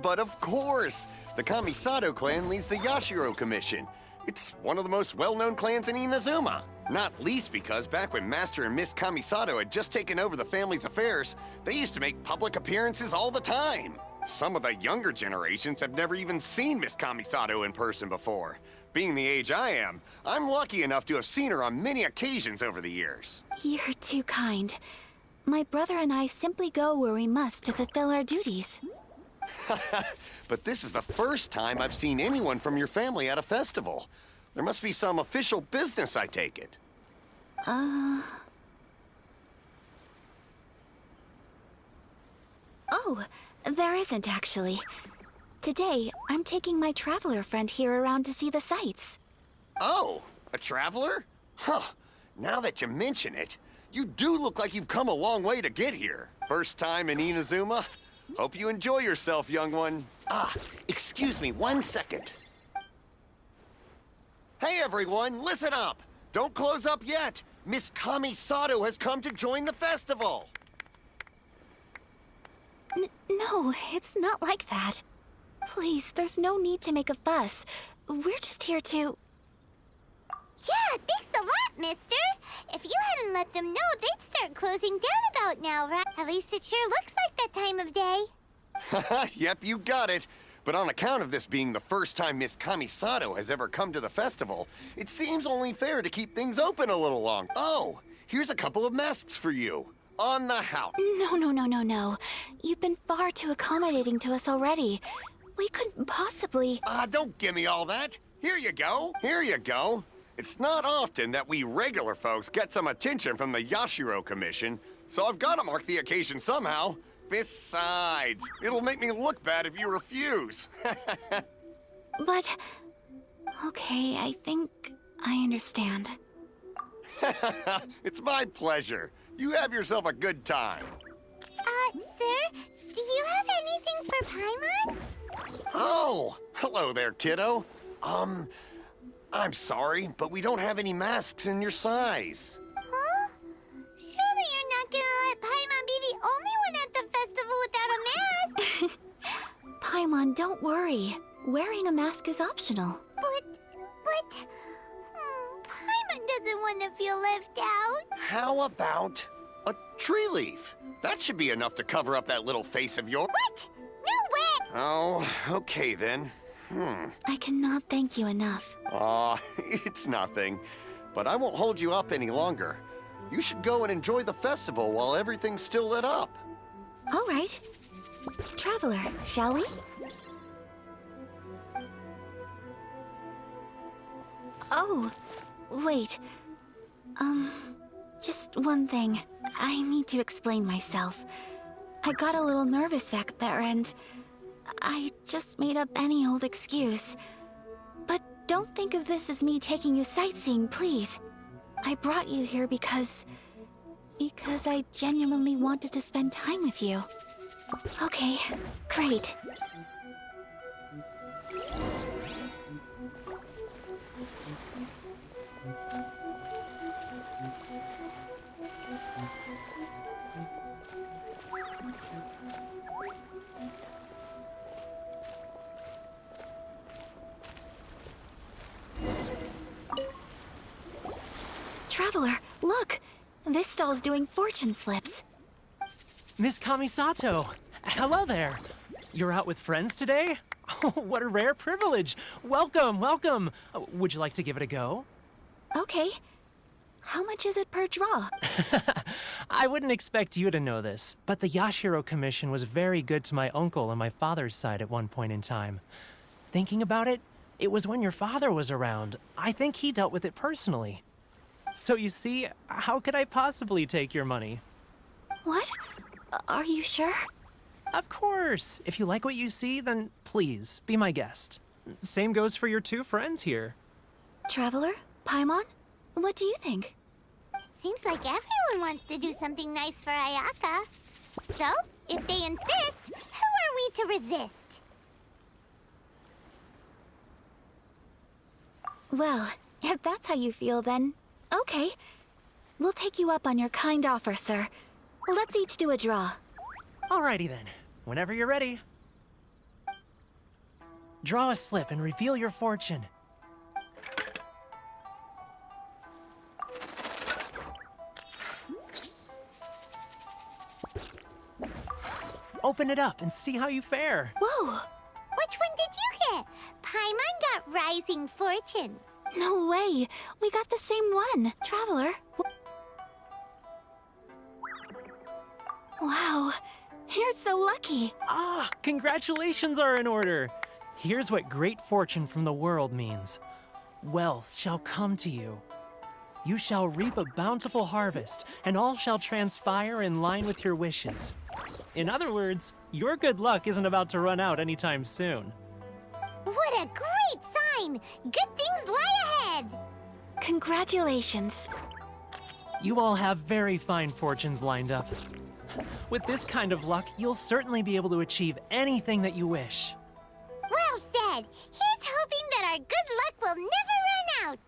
But of course! The Kamisato clan leads the Yashiro Commission. It's one of the most well-known clans in Inazuma. Not least because back when Master and Miss Kamisato had just taken over the family's affairs, they used to make public appearances all the time. Some of the younger generations have never even seen Miss Kamisato in person before. Being the age I am, I'm lucky enough to have seen her on many occasions over the years. You're too kind. My brother and I simply go where we must to fulfill our duties. But this is the first time I've seen anyone from your family at a festival. There must be some official business, I take it. Oh, there isn't actually. Today, I'm taking my traveler friend here around to see the sights. Oh, a traveler? Huh. Now that you mention it, you do look like you've come a long way to get here. First time in Inazuma? Hope you enjoy yourself, young one. Ah, excuse me 1 second. Hey everyone, listen up! Don't close up yet! Miss Kamisato has come to join the festival! No, it's not like that. Please, there's no need to make a fuss. We're just here to... Yeah, thanks a lot, mister. If you hadn't let them know, they'd start closing down about now, right? At least it sure looks like that time of day. Yep, you got it. But on account of this being the first time Miss Kamisato has ever come to the festival, it seems only fair to keep things open a little long. Oh, here's a couple of masks for you. On the house. No. You've been far too accommodating to us already. We couldn't possibly... Don't give me all that. Here you go. Here you go. It's not often that we regular folks get some attention from the Yashiro Commission, so I've got to mark the occasion somehow. Besides, it'll make me look bad if you refuse. But... Okay, I think I understand. It's my pleasure. You have yourself a good time. Sir, do you have anything for Paimon? Oh, hello there, kiddo. I'm sorry, but we don't have any masks in your size. Huh? Surely you're not gonna let Paimon be the only one at the festival without a mask? Paimon, don't worry. Wearing a mask is optional. Paimon doesn't want to feel left out. How about a tree leaf? That should be enough to cover up that little face of yours. What? No way! Oh, okay then. I cannot thank you enough. Aw, it's nothing. But I won't hold you up any longer. You should go and enjoy the festival while everything's still lit up. All right. Traveler, shall we? Oh, wait. Just one thing. I need to explain myself. I got a little nervous back there and I just made up any old excuse. But don't think of this as me taking you sightseeing, please. I brought you here because I genuinely wanted to spend time with you. Okay, great. Traveler, look! This stall's doing fortune slips. Miss Kamisato! Hello there! You're out with friends today? Oh, what a rare privilege! Welcome, welcome! Would you like to give it a go? Okay. How much is it per draw? I wouldn't expect you to know this, but the Yashiro Commission was very good to my uncle on my father's side at one point in time. Thinking about it, it was when your father was around. I think he dealt with it personally. So you see, how could I possibly take your money? What? Are you sure? Of course! If you like what you see, then please, be my guest. Same goes for your two friends here. Traveler? Paimon? What do you think? Seems like everyone wants to do something nice for Ayaka. So, if they insist, who are we to resist? Well, if that's how you feel, then okay. We'll take you up on your kind offer, sir. Let's each do a draw. Alrighty then, whenever you're ready. Draw a slip and reveal your fortune. Oh, Open it up and see how you fare. Whoa! Which one did you get? Paimon got Rising Fortune. No way! We got the same one! Traveler. Wow, you're so lucky. Ah, congratulations are in order. Here's what great fortune from the world means. Wealth shall come to you. You shall reap a bountiful harvest, and all shall transpire in line with your wishes. In other words, your good luck isn't about to run out anytime soon. What a great sign! Good things lie ahead! Congratulations. You all have very fine fortunes lined up. With this kind of luck, you'll certainly be able to achieve anything that you wish. Well said! Here's hoping that our good luck will never run out!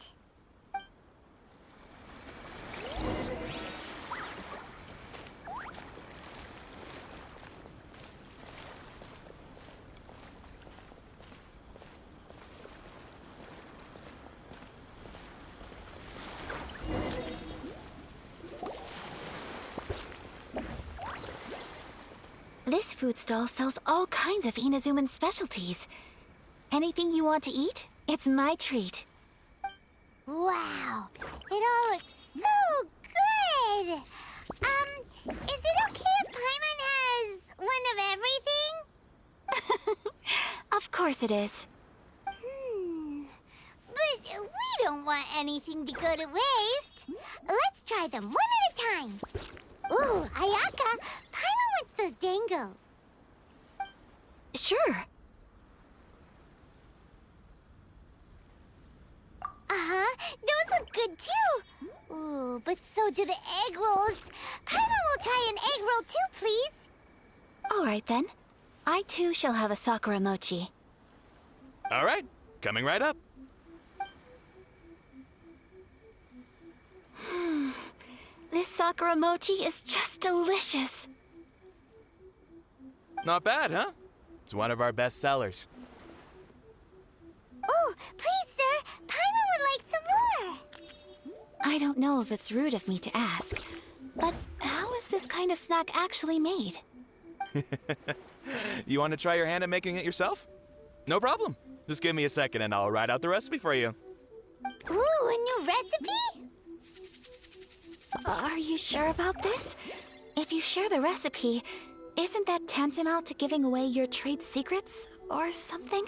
This food stall sells all kinds of Inazuman specialties. Anything you want to eat, it's my treat. Wow! It all looks so good! Is it okay if Paimon has one of everything? Of course it is. But we don't want anything to go to waste. Let's try them one at a time. Ooh, Ayaka, Paimon wants those dango. Sure. Uh-huh, those look good too. Ooh, but so do the egg rolls. Paimon will try an egg roll too, please. All right then. I too shall have a Sakura mochi. All right, coming right up. This Sakura mochi is just delicious. Not bad, huh? It's one of our best sellers. Oh, please, sir. Paimon would like some more. I don't know if it's rude of me to ask, but how is this kind of snack actually made? You want to try your hand at making it yourself? No problem. Just give me a second and I'll write out the recipe for you. Ooh, a new recipe? Are you sure about this? If you share the recipe, isn't that tantamount to giving away your trade secrets or something?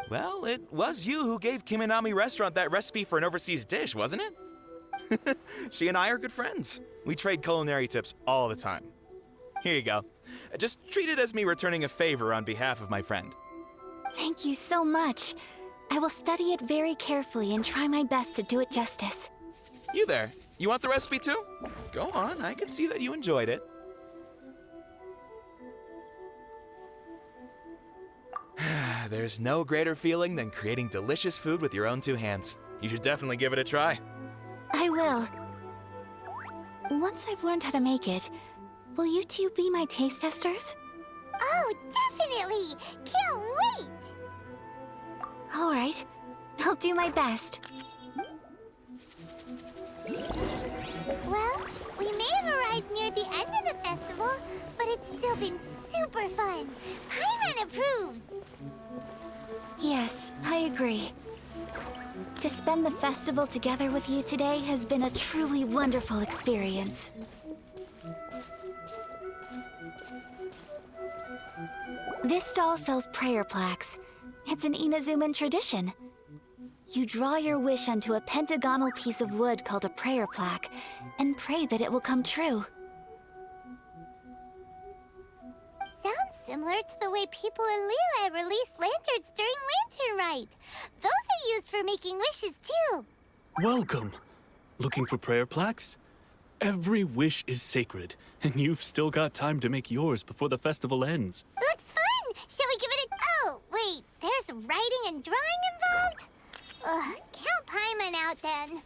Well, it was you who gave Kiminami Restaurant that recipe for an overseas dish, wasn't it? She and I are good friends. We trade culinary tips all the time. Here you go. Just treat it as me returning a favor on behalf of my friend. Thank you so much. I will study it very carefully and try my best to do it justice. You there. You want the recipe too? Go on, I can see that you enjoyed it. There's no greater feeling than creating delicious food with your own two hands. You should definitely give it a try. I will. Once I've learned how to make it, will you two be my taste testers? Oh, definitely! Can't wait! All right. I'll do my best. Well, we may have arrived near the end of the festival, but it's still been super fun. Paimon approves. Yes, I agree. To spend the festival together with you today has been a truly wonderful experience. This stall sells prayer plaques. It's an Inazuman tradition. You draw your wish onto a pentagonal piece of wood called a prayer plaque, and pray that it will come true. Sounds similar to the way people in Liyue release lanterns during Lantern Rite. Those are used for making wishes too. Welcome. Looking for prayer plaques? Every wish is sacred, and you've still got time to make yours before the festival ends. Looks fun! Shall we give it a... Oh, wait, there's writing and drawing involved? Ugh, count Paimon out then.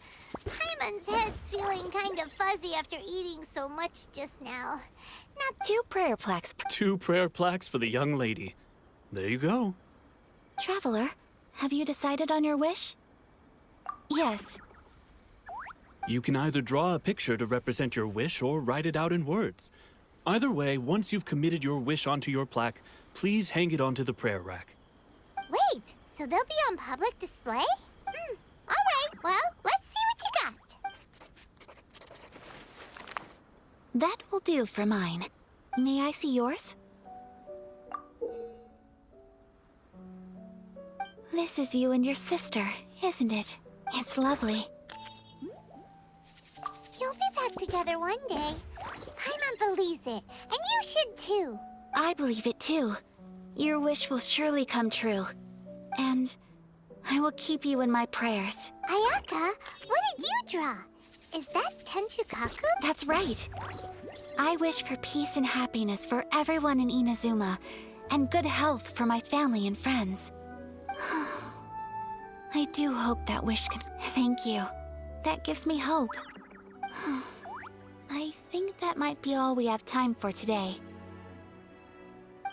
Paimon's head's feeling kind of fuzzy after eating so much just now. Not Two prayer plaques. 2 prayer plaques for the young lady. There you go. Traveler, have you decided on your wish? Yes. You can either draw a picture to represent your wish or write it out in words. Either way, once you've committed your wish onto your plaque, please hang it onto the prayer rack. Wait, so they'll be on public display? Alright, well, let's see what you got. That will do for mine. May I see yours? This is you and your sister, isn't it? It's lovely. You'll be back together one day. Paimon believes it, and you should too. I believe it too. Your wish will surely come true. And I will keep you in my prayers. Ayaka, what did you draw? Is that Tenchukaku? That's right. I wish for peace and happiness for everyone in Inazuma, and good health for my family and friends. I do hope that wish can... Thank you. That gives me hope. I think that might be all we have time for today.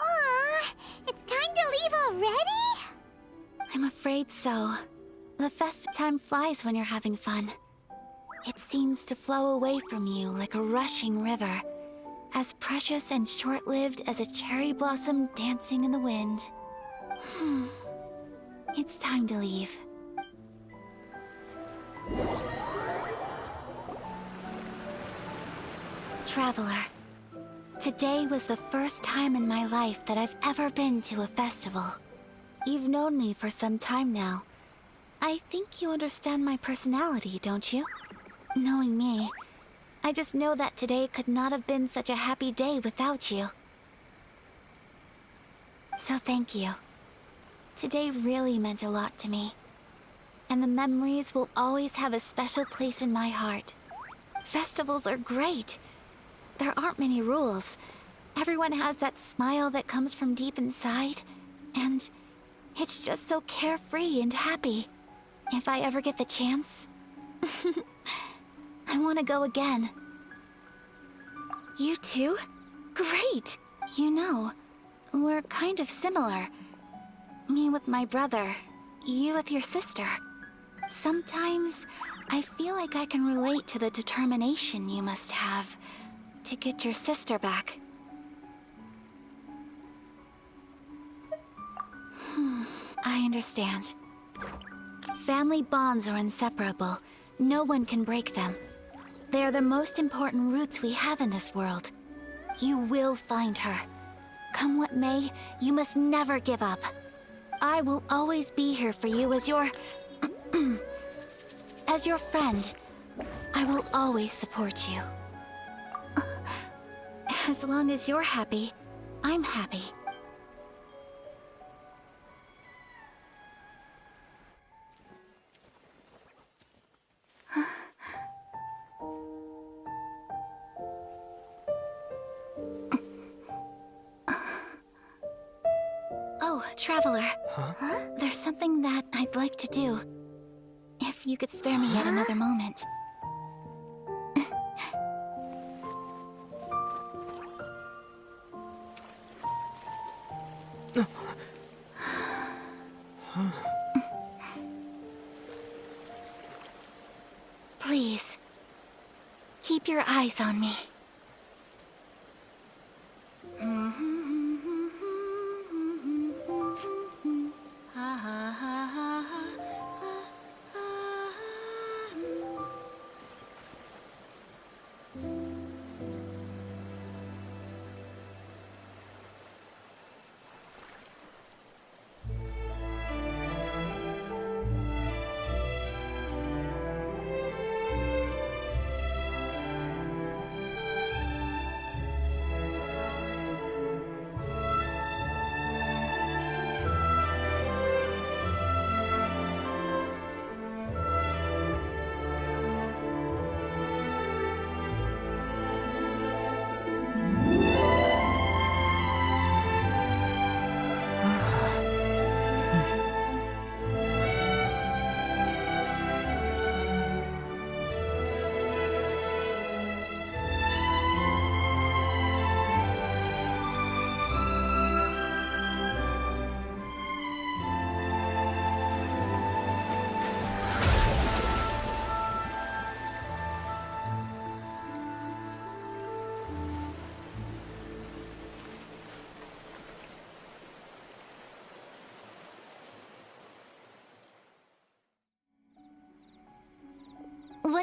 Aw, it's time to leave already? I'm afraid so. The festive time flies when you're having fun. It seems to flow away from you like a rushing river, as precious and short-lived as a cherry blossom dancing in the wind. It's time to leave. Traveler, today was the first time in my life that I've ever been to a festival. You've known me for some time now. I think you understand my personality, don't you? Knowing me, I just know that today could not have been such a happy day without you. So thank you. Today really meant a lot to me. And the memories will always have a special place in my heart. Festivals are great. There aren't many rules. Everyone has that smile that comes from deep inside. And it's just so carefree and happy. If I ever get the chance, I want to go again. You too? Great! You know, we're kind of similar. Me with my brother, you with your sister. Sometimes I feel like I can relate to the determination you must have to get your sister back. I understand. Family bonds are inseparable. No one can break them. They are the most important roots we have in this world. You will find her. Come what may, you must never give up. I will always be here for you as your... as your friend. I will always support you. As long as you're happy, I'm happy. Oh, Traveler. Huh? There's something that I'd like to do. If you could spare me yet another moment. Please, keep your eyes on me.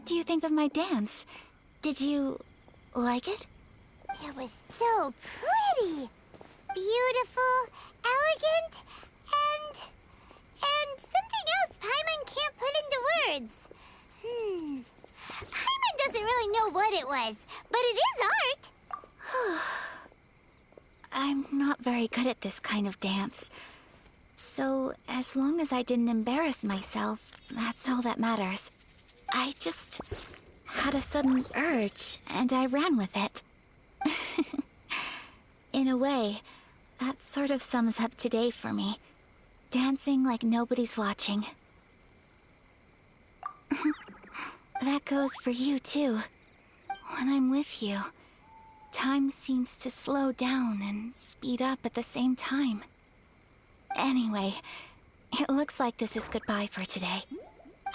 what do you think of my dance? Did you like it? It was so pretty. Beautiful, elegant, and something else Paimon can't put into words. Paimon doesn't really know what it was, but it is art. I'm not very good at this kind of dance. So, as long as I didn't embarrass myself, that's all that matters. I just had a sudden urge, and I ran with it. In a way, that sort of sums up today for me. Dancing like nobody's watching. That goes for you, too. When I'm with you, time seems to slow down and speed up at the same time. Anyway, it looks like this is goodbye for today.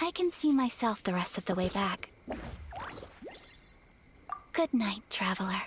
I can see myself the rest of the way back. Good night, traveler.